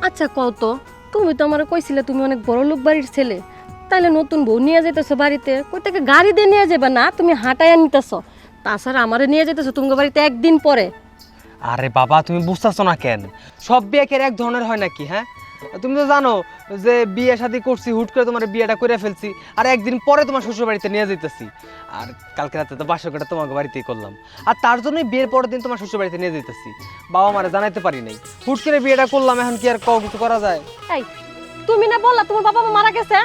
আচ্ছা কত, তুমি তো আমার কইছিলে তুমি অনেক বড় লোক বাড়ির ছেলে, তাইলে নতুন বউ নিয়ে যেতেছো বাড়িতে, কই থেকে গাড়ি দিয়ে নিয়ে যাবে না, তুমি হাঁটাইয়া নিতেছো। তাছাড়া আমারে নিয়ে যেতেছো তোমার বাড়িতে একদিন পরে।
আরে বাবা তুমি বুঝতেছো না কেন, সব বিয়ে কি এক ধরনের হয় নাকি? হ্যাঁ, তুমি তো জানো যে বিয়ে শাদী করছি, হুট করে তোমার বিয়েটা করে ফেলছি, আর একদিন পরে তোমার শ্বশুর বাড়িতে নিয়ে যেতেছি। আর কালকে রাতে তো বাসরটা তোমার বাড়িতেই করলাম, আর তার জন্যই বিয়ের পরের দিন তোমার শ্বশুর বাড়িতে নিয়ে যেতেছি। বাবা মারে জানাইতে পারি নাই, হুট করে বিয়েটা করলাম, এখন কি আর কিছু করা যায়?
এই তুমি না বললা তোমার বাবা মা মারা গেছে?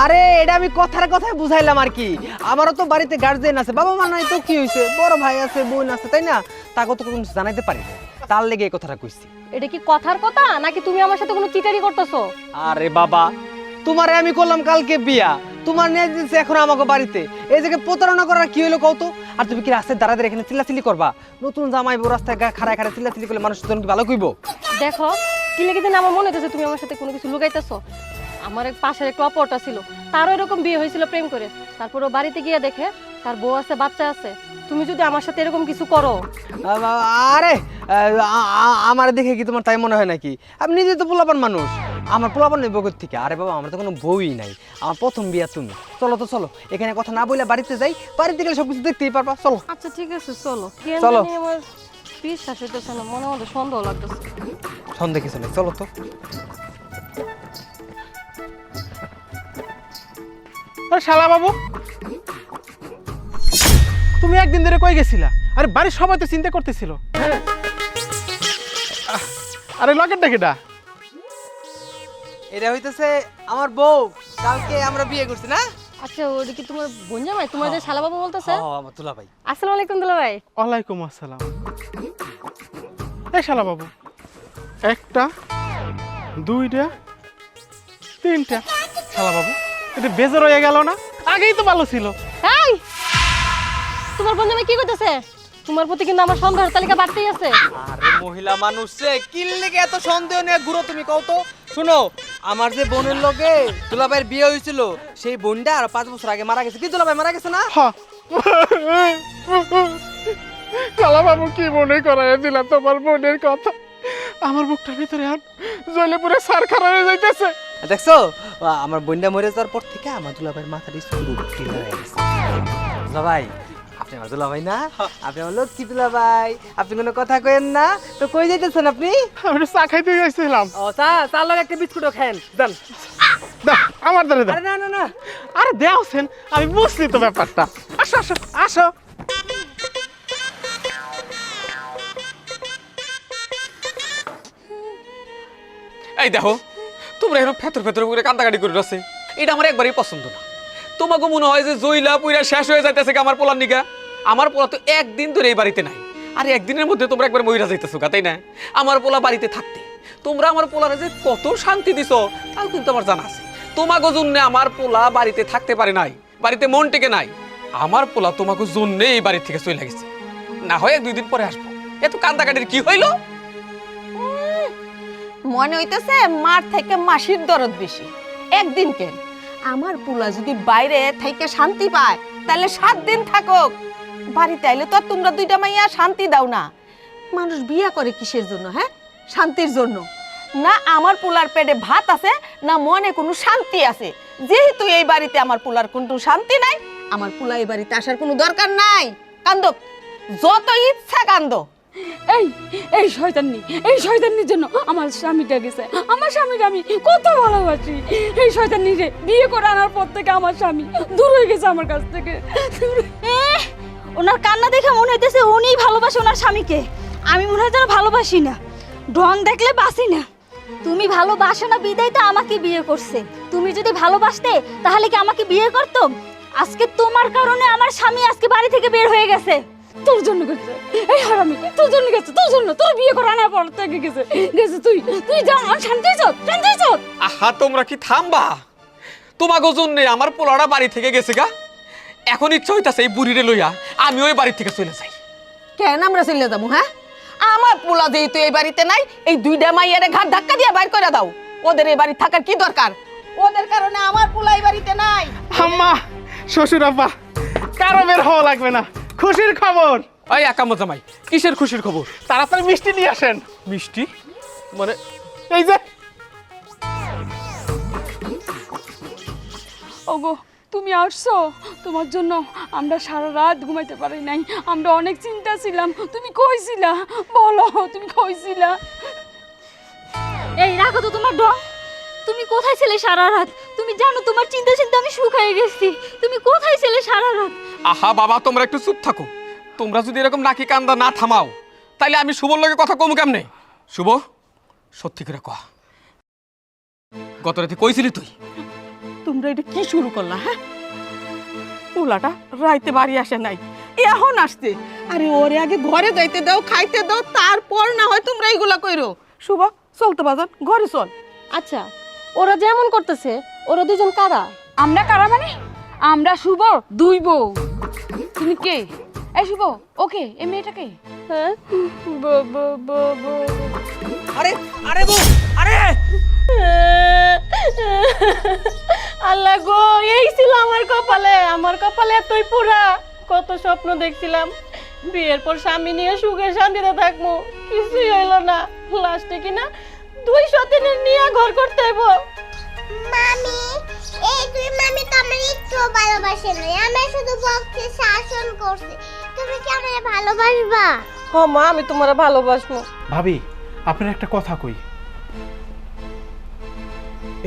আরে এটা আমি কথার কথায় বুঝাইলাম আর কি। আমারও তো বাড়িতে গার্জেন আছে, বাবা মা নাই তো কি হয়েছে, বড় ভাই আছে, বোন আছে, তাই না? তাকে তো কোনো জানাইতে পারি না, তার লেগে এই কথাটা কইছি।
এটা কি কথার কথা নাকি তুমি আমার সাথে কোনো চিটারি করতেছো?
আরে বাবা তোমারে আমি করলাম কালকে বিয়া, তোমার নিয়ে দিচ্ছে এখন আমাকে বাড়িতে, এই জায়গায় প্রতারণা করার কি হইলো কত? আর তুমি কি রাস্তায় দাঁড়াতে এখানে চিল্লাচিল্লি করবা? নতুন জামাই বউ রাস্তায় খাড়ায় খাড়ায় চিল্লাচিল্লি করলে মানুষ কি ভালো কইবো?
দেখো কি লেগে দিন আমার মনে হইতেছে তুমি আমার সাথে কোনো কিছু লুকাইতেছো। আমার এক পাশের একটা অপরটা ছিল, তারও এরকম বিয়ে হয়েছিল প্রেম করে, তারপর ও বাড়িতে গিয়ে দেখে তার বউ আছে, বাচ্চা আছে। তুমি যদি আমার সাথে এরকম কিছু করো।
আরে আমার দেখে কি তোমার তাই মনে হয় নাকি? আমি নিজে তো পোলাপান মানুষ, আমার পোলাপান নেই বগর থেকে। আরে বাবা আমার তো কোনো বউই নাই, আমার প্রথম বিয়া তুমি। চলো তো চলো, এখানে কথা না বলে বাড়িতে যাই, বাড়িতে গেলে সবকিছু দেখতেই পারবা। চলো।
আচ্ছা ঠিক আছে চলো। কি
চলো।
জানি আমার বিশ্বাস হইতেছে না, মনে মধ্যে সন্দেহ লাগতেছে।
সন্দেহ কিছু নেই, চলো তো।
আরে শালা বাবু, তুমি একদিন ধরে কই গেছিলা? আরে বাড়ির সবাই তো চিন্তা করতেছিল। আরে লকেট ডাকিটা
এটা হইতেছে আমার বউ, কালকে আমরা বিয়ে করছি না?
আচ্ছা ওটা কি তোমার বোন জামাই, তোমার যে শালা বাবু বলতেছে?
আমার দুলা ভাই।
আসসালামু আলাইকুম দুলা ভাই।
ওয়ালাইকুম আসসালাম। এই শালা বাবু, একটা, দুইটা, তিনটা। শালা বাবু এটা বেজার হয়ে গেল না? আগেই তো ভালো ছিল।
এই তোমার বোন জামাই কি করতেছে? তোমার প্রতি কিন্তু আমার সন্দেহের তালিকা বাড়তেই আছে।
আরে মহিলা মানুষ রে, কি লেগে এত সন্দেহ নিয়ে ঘুরো তুমি কও তো? শুনো, আমার যে বোনের লগে দুলাভাইয়ের বিয়ে হয়েছিল, সেই বোনটা আর 5 বছর আগে মারা গেছে। কি দুলাভাই মারা গেছে না?
হ্যাঁ। শালা বাবু কি মনে করাই দিলা তোমার বোনের কথা? আমার বুকটার ভিতরে আর জ্বলে পুরো সারখার হয়ে যাইতেছে।
দেখছো, আমার বোনটা মরে যাওয়ার পর থেকে আমার দুলাভাইয়ের মাথাটা পুরো ঢিলা হয়ে গেছে। দুলাভাই আপনি আমার দুলাভাই না? আপনি আমার লক্ষ্মী দুলাভাই, আপনি কোনো কথা কইেন না তো। কই যাইতেছেন আপনি?
আমি চা খাইতে গেছিলাম।
ও চা লগে একটা বিস্কুটও খান দেন।
দাও আমার দ্বারা দাও।
আরে না না না,
আরে দেওছেন, আমি বুঝলি তো ব্যাপারটা। আসো আসো আসো।
এই দেখো তোমরা এরকম ফেতর ফেতর করে কান্দাকাটি করে আছে, এটা আমার একবারই পছন্দ না। তোমাকে মনে হয় যে জইলা পুইরা শেষ হয়ে যাইতেছে কি আমার পোলার নিগা? আমার পোলা তো একদিন ধরে এই বাড়িতে নাই, আরে একদিনের মধ্যে তোমরা একবার মহিলা যাইতেছো গা, তাই না? আমার পোলা বাড়িতে থাকতে তোমরা আমার পোলারে যে কত শান্তি দিছো তাও কিন্তু আমার জানা আছে। তোমাকে জন্যে আমার পোলা বাড়িতে থাকতে পারে নাই, বাড়িতে মন টেকে নাই। আমার পোলা তোমাকে জন্যে এই বাড়ি থেকে চলে গেছে। না হয় 1-2 দিন পরে আসবো। এত কান্দাকাটির কি হইলো?
মনে হইতেছে মার থেকে মাসির দরদ বেশি। একদিন কেন, আমার পুলা যদি বাইরে থেকে শান্তি পায় তাহলে 7 দিন থাকুক। বাড়িতে আইলে তো আর তোমরা দুইটা মাইয়া শান্তি দাও না। মানুষ বিয়া করে কিসের জন্য? হ্যাঁ, শান্তির জন্য। না আমার পুলার পেটে ভাত আছে, না মনে কোনো শান্তি আছে। যেহেতু এই বাড়িতে আমার পুলার কোনো শান্তি নাই, আমার পুলা এই বাড়িতে আসার কোনো দরকার নাই। কান্দো, যত ইচ্ছা কান্দো।
এই শয়তানির জন্য আমার স্বামীটা গেছে। আমার স্বামীর আমি কত ভালোবাসি। এই শয়তানি রে বিয়ে করে আনার পর থেকে আমার স্বামী দূর হয়ে গেছে আমার কাছ থেকে।
ওনার কান্না দেখে মনে হইতেছে উনিই ভালোবাসে ওনার স্বামীকে। আমি মনে হয় যেন ভালোবাসি না, ঢং দেখলে বাসি না। তুমি ভালোবাসো না বিদায় তো আমাকে বিয়ে করছে। তুমি যদি ভালোবাসতে তাহলে কি আমাকে বিয়ে করতো? আজকে তোমার কারণে আমার স্বামী আজকে বাড়ি থেকে বের হয়ে গেছে।
তোর জন্য গেছে এই হারামি, তোর জন্য গেছে, তোর জন্য। তোর বিয়ে করে আনার পর থেকে গেছে। তুই যা, আমার শান্তি চল।
আহা, তোমরা কি থামবা? তোমাকে জন্যে আমার পোলাটা বাড়ি থেকে গেছে গা। এখন ইচ্ছা হইতাছে এই বুড়িরে লইয়া আমি ওই বাড়ি থেকে চলে যাই।
কেন আমরা চলে যাবো? হ্যাঁ, আমার পোলা যেহেতু এই বাড়িতে নাই, এই দুইটা মাইয়ারে ঘাট ধাক্কা দিয়ে বাইর করে দাও। ওদের এই বাড়ি থাকার কি দরকার? ওদের কারণে আমার পোলা এই বাড়িতে নাই।
আম্মা, শ্বশুর আব্বা, কারো বের হওয়া লাগবে না। খুশির খবর।
ওই একাম্মা জামাই, কিসের খুশির খবর?
তাড়াতাড়ি মিষ্টি নিয়ে আসেন।
মিষ্টি মানে?
এই যে
ওগো, তুমি আসছো। তোমার জন্য আমরা সারা রাত ঘুমাইতে পারি নাই। আমরা অনেক চিন্তা ছিলাম। তুমি কইছিলা, বলো তুমি কইছিলা।
এই রাখো তো তোমার ঢং। তুমি কোথায় ছিলে সারা রাত? তুমি জানো তোমার চিন্তা আমি শুকায় গেছি। তুমি কোথায় ছিলে সারা রাত?
আহা বাবা, তোমরা একটু চুপ থাকো। তোমরা যদি এরকম নাকি কান্দা না থামাও তাইলে আমি শুভর লগে কথা কমু কেমনে? শুভ, সত্যি করে কয়া, গত রাতে কইছিলি তুই?
তোমরা এটা কি শুরু করলা? হ্যাঁ, পোলাটা রাইতে বাড়ি আসে নাই, এখন আসছে। আরে ওরে আগে ঘরে যাইতে দাও, খাইতে দাও, তারপর না হয় তোমরা এইগুলা কইরো। শুভ, চল তো বাজান, ঘরে চল।
আচ্ছা, ওরা যেমন করতেছে, ওরা দুজন কারা?
আমরা কারা মানে? আমরা শুভ 2 বউ। তুমি কে? এই শুভ, ওকে এই মেয়েটাকে?
হ্যাঁ,
আরে আরে বউ, আরে
আল্লাহ গো, এই ছিল আমার কপালে এতই পুরা। কত স্বপ্ন দেখছিলাম, বিয়ের পর স্বামী নিয়ে সুখে শান্তিতে থাকবো, কিছুই হইলো না। লাস্টে কিনা 200 দিনের নিয়ে ঘর করতে হইব।
মামি, এই তুই মামি তো আমার একটু ভালোবাসে না, আমি শুধু বকছে, শাসন করছে। তুমি কি আমাকে ভালোবাসবা?
হ মা, আমি তোমারে ভালোবাসবো।
ভাবি, আপনার একটা কথা কই।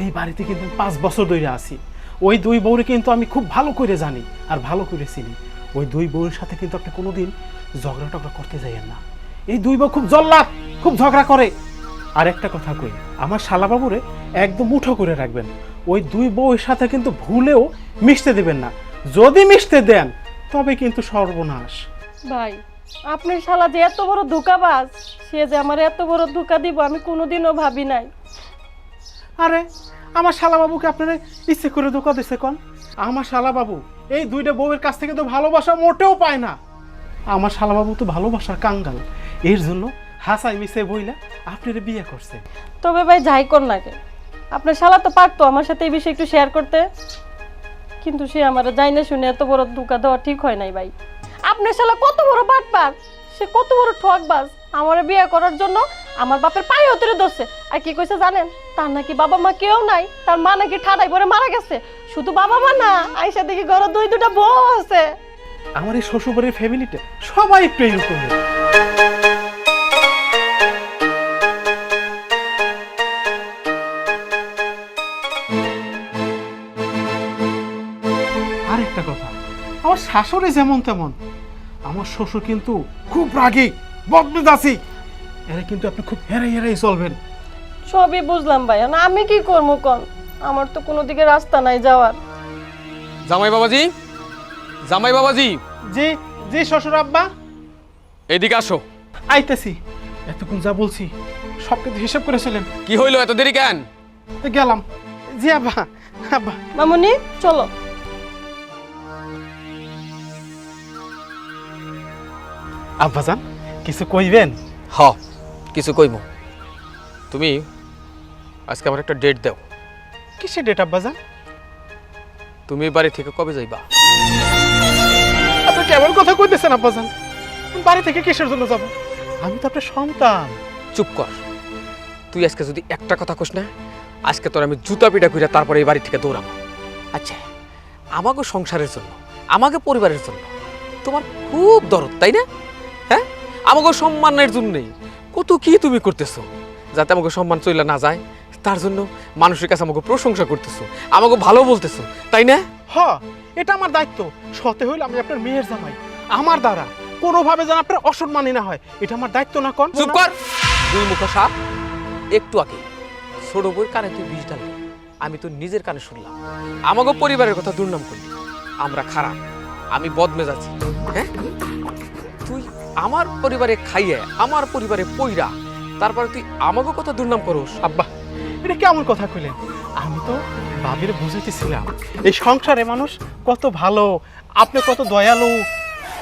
এই বাড়িতে কিন্তু 5 বছর ধরে আছি। ওই 2 বউরে কিন্তু আমি খুব ভালো করে জানি আর ভালো করে চিনি। ওই 2 বউয়ের সাথে কিন্তু আপনি কোনোদিন ঝগড়া টগড়া করতে যাইয়েন না। এই 2 বউ খুব জল্লাদ, খুব ঝগড়া করে। আর একটা কথা কই, আমার শালাবাবুরে একদম মুঠো করে রাখবেন। ওই 2 বউয়ের সাথে কিন্তু ভুলেও মিশতে দেবেন না। যদি মিশতে দেন তবে কিন্তু সর্বনাশ।
ভাই, আপনার শালা যে এত বড় ধোঁকাবাজ, সে যে আমার এত বড় ধোঁকা দিব আমি কোনোদিনও ভাবি নাই।
আরে আমার শালাবাবুকে আপনারা ইচ্ছে করে ধোকা দিচ্ছে কোন? আমার শালাবাবু এই 2টা বউয়ের কাছ থেকে তো ভালোবাসা মোটেও পায় না। আমার শালাবাবু তো ভালোবাসার কাঙ্গাল। এর জন্য হাসাই মিশে বইলা আপনার বিয়ে করছে।
তবে ভাই যাই কর না কে, আপনার শালা তো পারতো আমার সাথে এই বিষয়ে একটু শেয়ার করতে, কিন্তু সে আমার যাই না শুনে এত বড় ধোঁকা দেওয়া ঠিক হয় নাই ভাই। আপনার শালা কত বড় বাটপার, সে কত বড় ঠকবাজ। আমার বিয়ে করার জন্য আমার বাপের পায়ে হতরে ধরছে। আর কি কইছে জানেন? তার নাকি বাবা মা কেউ নাই, তার মা নাকি ঠাডাই পরে মারা গেছে। শুধু বাবা মা না, আইসা দেখি ঘরে 2-2টা বউ আছে।
আমার এই শ্বশুরবাড়ির ফ্যামিলিতে সবাই একটু এরকম। আরেকটা কথা, আমার শাশুড়ি যেমন তেমন, আমার শ্বশুর কিন্তু খুব রাগী, বদমেজাজি। এরা কিন্তু আপনি খুব হেরাই হেরাই চলবেন।
সবই বুঝলাম ভাই, না আমি কি করবো কোন? আমার তো কোনো দিকে রাস্তা নাই যাওয়ার।
জামাই বাবাজি, জামাই বাবাজি।
জি জি শ্বশুর আব্বা।
এদিকে আসো।
আইতেছি। এতক্ষণ যা বলছি সব কিন্তু হিসাব করেছিলেন।
কি হইলো এত দেরি কেন?
গেলাম। জি আব্বা। আব্বা
মামুনি চলো।
আব্বাজান কিছু কইবেন?
হ, কিছু কইব। তুমি আজকে আমার একটা ডেট দাও।
কিসের ডেট আব্বাজান?
তুমি বাড়ি থেকে কবে যাইবা?
আপনি কেমন কথা কইতেছেন আব্বাজান? বাড়ি থেকে কিসের জন্য যাব? আমি তো আপনার সন্তান।
চুপ কর। তুই আজকে যদি একটা কথা কইস না, আজকে তোর আমি জুতা পিটা কইরা তারপরে এই বাড়ি থেকে দৌড়াবো। আচ্ছা, আমাকে সংসারের জন্য, আমাকে পরিবারের জন্য তোমার খুব দরদ, তাই না? হ্যাঁ, আমাকে সম্মানের জন্যই কত কি তুমি করতেছো, যাতে আমাকে সম্মান চইলা না যায়। তার জন্য মানুষের কাছে আমাকে প্রশংসা করতেছো, আমাকে ভালো বলতেছো, তাই না?
হ, এটা আমার দায়িত্ব। সতে হইলে আমি আপনার মেয়ের জামাই। আমার দ্বারা কোনোভাবে যেন আপনার অসম্মানী না হয়, এটা আমার দায়িত্ব না। কোন
চুপ কর। দুই মুখো সাপ। একটু আগে ছোট বউর কানে তুই বিষ ঢাললি, আমি তো নিজের কানে শুনলাম। আমাকে পরিবারের কথা দুর্নাম করলি, আমরা খারাপ, আমি বদমেজাজি। হ্যাঁ, তুই আমার পরিবারে খাইয়ে, আমার পরিবারে পইরা, তারপরে তুই আমাকে কথা দুর্নাম করস।
আব্বা, এটা কেমন কথা কইলেন? আমি তো ভাবির বুঝাইতেছিলাম এই সংসারে মানুষ কত ভালো, আপনি কত দয়ালু।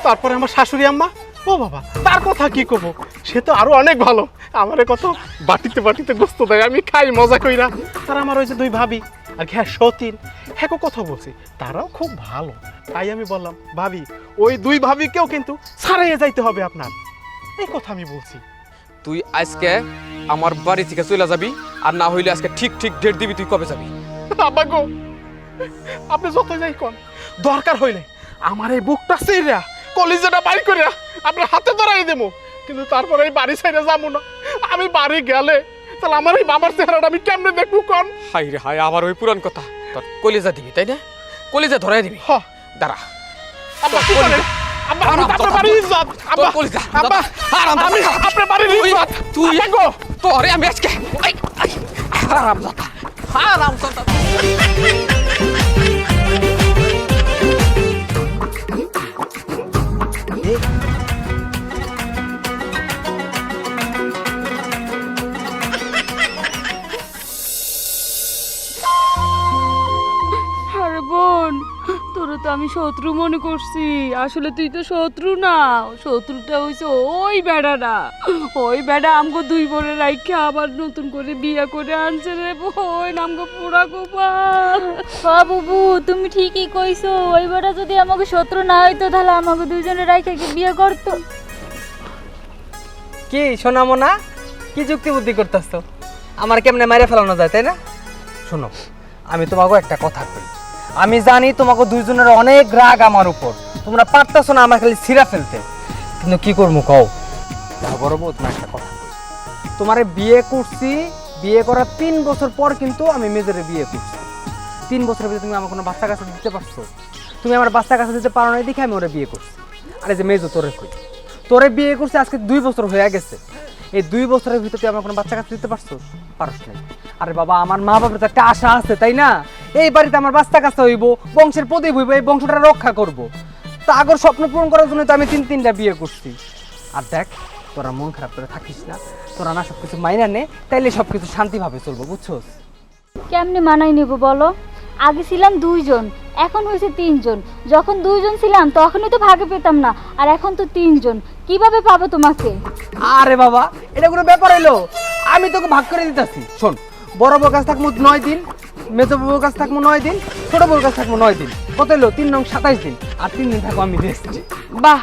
তারপরে আমার শাশুড়ি আম্মা, ও বাবা, তার কথা কি কব, সে তো আরো অনেক ভালো। আমারে কত বাটিতে বাটিতে গোস্ত দেয়, আমি খাই মজা কইরা। তার আমার ওই যে দুই ভাবি আর হ্যাঁ সতীন, হ্যাঁ কথা বলছি, তারাও খুব ভালো। তাই আমি বললাম, ভাবি ওই দুই ভাবিকেও কিন্তু ছাড়াইয়ে যাইতে হবে আপনার, এই কথা আমি বলছি।
তুই আজকে আমার বাড়ি থেকে চলে যাবি, আর না হইলে আজকে ঠিক ঠিক ডেট দিবি। তুই কবে যাবি?
আব্বা গো, আপনি যত যাই কোন, দরকার হইলে আমার এই বুকটা চিরা কলিজাটা বাইর করে আপনার হাতে ধরাই দেবো, কিন্তু তারপরে এই বাড়ি ছেড়ে যাবো না। আমি বাড়ি গেলে তাহলে আমার এই বাবার চেহারাটা আমি কেমনে দেখবো কোন?
হাই রে হাই, আবার ওই পুরান কথা। তোর কলিজা দিবি, তাই না? কলিজা ধরাই দিবি।
হ,
দাঁড়া।
আব্বা কি করেন? আব্বা, আমি তো আপনার বাড়ির ইজ্জত। আব্বা, আব্বা, আমি আপনার বাড়ির ইজ্জত।
তুই
আব্বা গো,
তোরে আমি আজকে হারামজাদা, হারামজাদা।
আরে বোন, তোরা তো আমি শত্রু মনে করছি, আসলে তুই তো শত্রু না, শত্রুটা হইছে ওই বেড়াটা। ওই বেড়া আমগো দুই বোনের রাইখা আবার নতুন করে বিয়ে করে আনছে রে বোন, আমগো পুরা গোপাল।
বুবু তুমি ঠিকই কইছো, ওই বেটা যদি আমাকে শত্রু না হইতো তাহলে আমাকে দুইজনের রাইখা কি বিয়ে করতো?
কি শোনামো না, কি যুক্তি বুদ্ধি করতেছ? আমার কেমনে মাইরে ফেলানো যায়, তাই না? শোনো, আমি তোমাকে একটা কথা কই। আমি জানি তোমাকে দুইজনের অনেক রাগ আমার উপর, তোমরা পারতেছো না আমার খালি ছিঁড়া ফেলতে, কিন্তু কি করবো কও? তা বড় বউ, তোমার একটা কথা কই। তোমারে বিয়ে করছি, বিয়ে করার 3 বছর পর কিন্তু আমি মেজরে বিয়ে করছি। 3 বছরের ভিতরে তুমি আমার কোনো বাচ্চা কাছে দিতে পারছো? তুমি আমার বাচ্চা কাছে দিতে পারো না, দেখে আমি ওরে বিয়ে করছি। আরে যে মেজো তোরে কই, তোরে বিয়ে করছি আজকে 2 বছর হয়ে গেছে। এই 2 বছরের ভিতরে তুই আমার কোনো বাচ্চা কাছে দিতে পারছো? পারস নাই। আরে বাবা, আমার মা বাবার তো একটা আশা আছে, তাই না? এই বাড়িতে আমার বাচ্চা কাছে হইব, বংশের প্রদীপ হইব, এই বংশটা রক্ষা করব। তা আগর স্বপ্ন পূরণ করার জন্য তো আমি 3টা বিয়ে করছি। আর দেখ, তোরা মন খারাপ করে থাকিস না, তোরা না সবকিছু মাইনা নে, তাইলে সবকিছু শান্তিভাবে চলবো, বুঝছোস?
কেমনে মানাই নেব বলো? আগে ছিলাম 2 জন, এখন হয়েছে 3 জন। যখন 2 জন ছিলাম তখনই তো ভাগে পেতাম না, আর এখন তো 3 জন, কিভাবে পাবো তোমাকে?
আরে বাবা, এটা কোনো ব্যাপার হইলো? আমি তোকে ভাগ করে দিতেছি। শোন, বড় বউর কাছে থাকবো 9 দিন, মেজো বউর কাছে থাকবো 9 দিন, ছোট বউর কাছে থাকবো 9 দিন। কত হইলো? 3 নং 27 দিন। আর 3 দিন থাকবো আমি রেস্টে।
বাহ,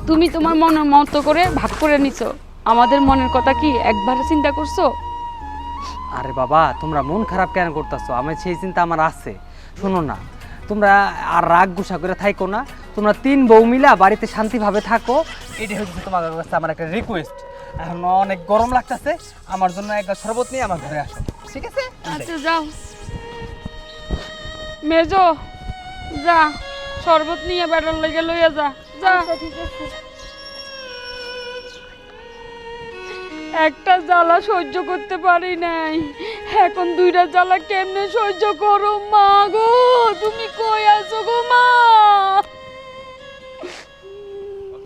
তুমি তোমার মনের মতো করে ভাগ করে নিছো, আমাদের মনের কথা কি একবার চিন্তা করছো?
আরে বাবা, তোমরা মন খারাপ কেন করতেছো? আমার সেই চিন্তা আমার আছে। শোনো না, তোমরা আর রাগ গুসা করে থাইকো না, তোমরা 3 বউ মিলা বাড়িতে শান্তিভাবে থাকো। এটাই হচ্ছে তোমার কাছে আমার একটা রিকোয়েস্ট। এখন অনেক গরম লাগতেছে, আমার জন্য একটা শরবত নিয়ে আমার ঘরে আসো, ঠিক আছে?
আচ্ছা যাও মেজো, যা শরবত নিয়ে বেড়ার লেগে লইয়া যা। যা,
ঠিক আছে।
একটা জ্বালা সহ্য করতে পারি নাই, এখন 2টা জ্বালা কেমনে সহ্য করো? মা গো, তুমি কই আছো গো মা?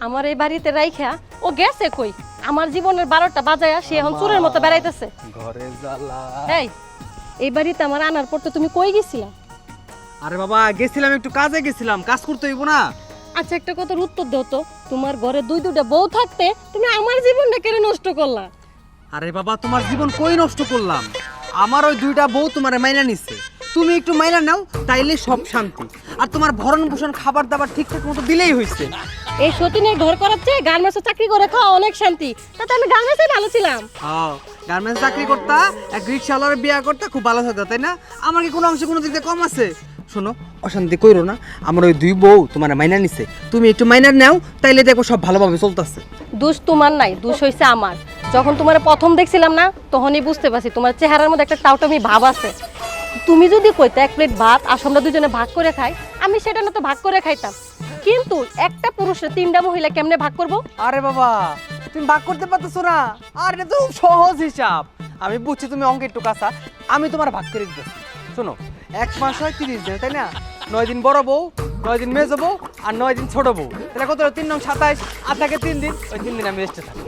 আমার এই বাড়িতে রাইখা ও গেছে কই? আমার জীবনের 12টা বাজায়া সে এখন চোরের মতো বেড়াইতেছে।
ঘরে জ্বালা।
এই এই বাড়িতে আমার আনার পর তো তুমি কই গেছিলা?
আরে বাবা গেছিলাম, একটু কাজে গেছিলাম, কাজ করতে হইব না?
আচ্ছা একটা কথার উত্তর দাও তো, তোমার ঘরে দুইটা বউ থাকতে তুমি আমার জীবনটা কেন নষ্ট করলা?
আরে বাবা তোমার জীবন কই নষ্ট করলাম? আমার ওই 2টা বউ তোমারে মাইনা নিছে, তুমি একটু মাইনা নাও তাইলে সব শান্তি। আর তোমার ভরণ পোষণ খাবার দাবার ঠিকঠাক মতো দিলেই হইছে।
এই সতীনের ঘর করাচ্ছে গার্মেন্টসে চাকরি করে খাওয়া অনেক শান্তি, তাতে আমি গার্মেন্টসে ভালো ছিলাম।
হ্যাঁ গার্মেন্টস চাকরি করতা, এক রিক্সাওয়ালার বিয়া করতা, খুব ভালো থাকতা, তাই না? আমার কি কোনো অংশে কোনো দিক দিয়ে কম আছে? শোনো অশান্তি কইরো না, আমার ওই 2 বউ তোমার মাইনা নিছে, তুমি একটু মাইনা নাও তাইলে দেখো সব ভালোভাবে চলতেছে।
দোষ তোমার নাই, দোষ হইছে আমার। যখন তোমার প্রথম দেখছিলাম না তখনই বুঝতে পারছি তোমার চেহারার মধ্যে একটা টাউটামি ভাব আছে। তুমি যদি কইতে 1 প্লেট ভাত আর আমরা দুজনে ভাগ করে খাই, আমি সেটা না তো ভাগ করে খাইতাম, কিন্তু একটা পুরুষের 3টা মহিলা কেমনে ভাগ করব?
আরে বাবা তুমি ভাগ করতে পারতেছো না? আর এটা তো খুব সহজ হিসাব। আমি বুঝছি তুমি অঙ্কে একটু কাঁচা, আমি তোমার ভাগ করে দিতেছি। শোনো 1 মাস হয় 30 দিন, তাই না? 9 দিন বড় বউ, 9 দিন মেজো বউ, আর 9 দিন ছোট বউ, তাহলে কত হলো? 3 9 27, আর থাকে 3 দিন। ওই 3 দিন আমি রেস্টে থাকি।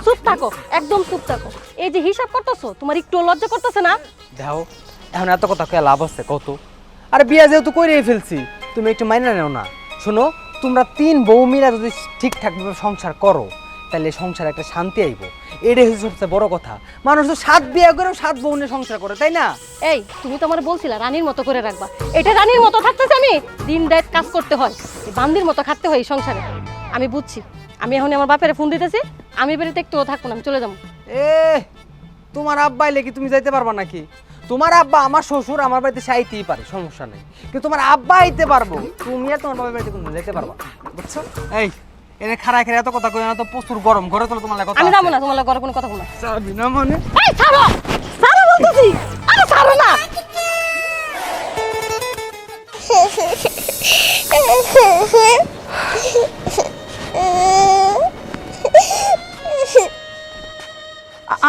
চুপ থাকো, একদম চুপ থাকো। এই যে হিসাব করতেছো, তোমার একটু লজ্জা করতেছে না?
দেখো এখন এত কথা কয়ে লাভ আছে কত? আরে বিয়া যেহেতু করেই ফেলছি, তুমি একটু মাইনা নেও না। শোনো তোমরা 3 বউ মিলা যদি ঠিকঠাকভাবে সংসার করো তাহলে সংসারে একটা শান্তি আইব, এটাই হচ্ছে সবচেয়ে বড় কথা। মানুষ তো 7 বিয়া করেও 7 বউ নিয়ে সংসার করে, তাই না?
এই তুমি তো আমার বলছিলা রানীর মতো করে রাখবা, এটা রানীর মতো থাকতেছে আমি? দিন রাত কাজ করতে হয়, এই বান্দির মতো খাটতে হয় এই সংসারে। আমি বুঝছি, আমি এখন আমার বাপের ফোন দিতেছি, আমি বাড়িতে একটুও থাকবো না, আমি চলে যাবো।
এ তোমার আব্বা এলে কি তুমি যাইতে পারবা নাকি? তোমার আব্বা আমার শ্বশুর আমার বাড়িতে সাইতেই পারে, সমস্যা নেই, কিন্তু তোমার আব্বা আইতে পারবো, তুমি আর তোমার বাবার বাড়িতে কোনো যাইতে পারবা না, বুঝছো? এই এনে খাড়ায় খাড়ায় এত কথা কই না তো, প্রচুর গরম, ঘরে তো তোমার কথা
আমি যাবো না, তোমার ঘরে কোনো কথা বলো না।
যাবি না মানে?
এই ছাড়ো, ছাড়ো বলতেছি, আরে ছাড়ো না।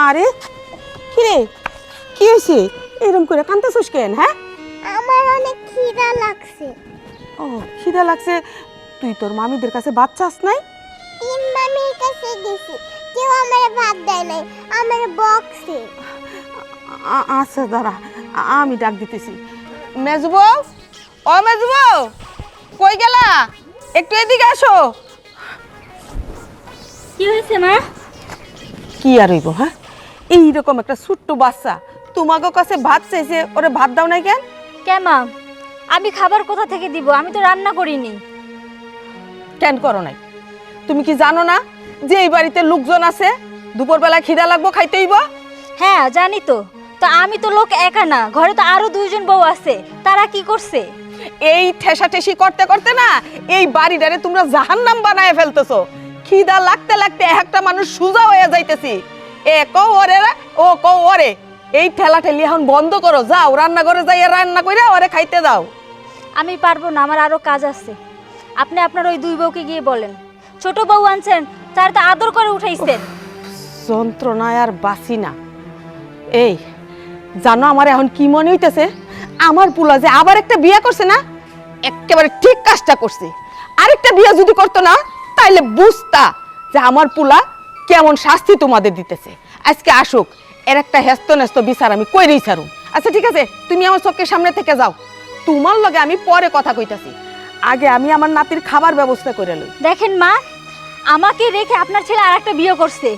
আরে কি রে, কি হয়েছে? এরকম করে কাঁদতেছিস কেন? হ্যাঁ
আমার অনেক খিদা লাগছে।
ও খিদা লাগছে, তুই তোর মামিদের কাছে ভাত চাস নাই?
3 মামির কাছে গেছি, কেউ আমারে ভাত দেয় নাই, আমারে বকছে।
আচ্ছা দাঁড়া, আমি ডাক দিতেছি। মেজু বউ, ও মেজু বউ, কই গেলা? একটু এদিকে আসো।
কি হয়েছে মা?
কি আর হইব? হ্যাঁ এইরকম একটা ছোট্ট বাচ্চা তোমাকে কাছে ভাত চাইছে, ওরে ভাত দাও নাই কেন?
মা আমি খাবার কোথা থেকে দিব? আমি তো রান্না করিনি।
কেন করো নাই? তুমি কি জানো না যে এই বাড়িতে লোকজন আছে, দুপুরবেলা খিদা লাগবো, খাইতে হইব?
হ্যাঁ জানি তো, তো আমি তো লোক একা না, ঘরে তো আরো 2 জন বউ আছে, তারা কি করছে?
এই ঠেসাঠেসি করতে করতে না এই বাড়িটারে তোমরা জাহান্নাম বানায় ফেলতেছো। খিদা লাগতে লাগতে একটা মানুষ সুজা হয়ে যাইতেছি, এ কও ওরে ও কও ওরে। এই ঠেলা ঠেলি এখন বন্ধ করো, যাও রান্নাঘরে যাইয়া রান্না কইরা ওরে খাইতে দাও।
আমি পারবো না, আমার আরো কাজ আছে। আপনি আপনার ওই 2 বউকে গিয়ে বলেন, ছোট বউ আনছেন তার তো আদর করে উঠাইছেন।
যন্ত্রণায় আর বাসি না। এই জানো আমার এখন কি মনে হইতেছে? আমার পুলা যে আবার একটা বিয়ে করছে না, একেবারে ঠিক কাজটা করছে। আরেকটা বিয়ে যদি করতো না তাইলে বুঝতা যে আমার পুলা কেমন শাস্তি তোমাদের দিতেছে। আজকে আসুক, এর একটা হেস্ত নেস্ত বিচার আমি কইরেই ছাড়ুম। আচ্ছা ঠিক আছে, তুমি আমার চোখের সামনে থেকে যাও, তোমার লগে আমি পরে কথা কইতাছি। আগে আমি আমার নাতির খাবার ব্যবস্থা করে লই।
দেখেন মা, আমাকে রেখে আপনার ছেলে আরেকটা বিয়ে করছে,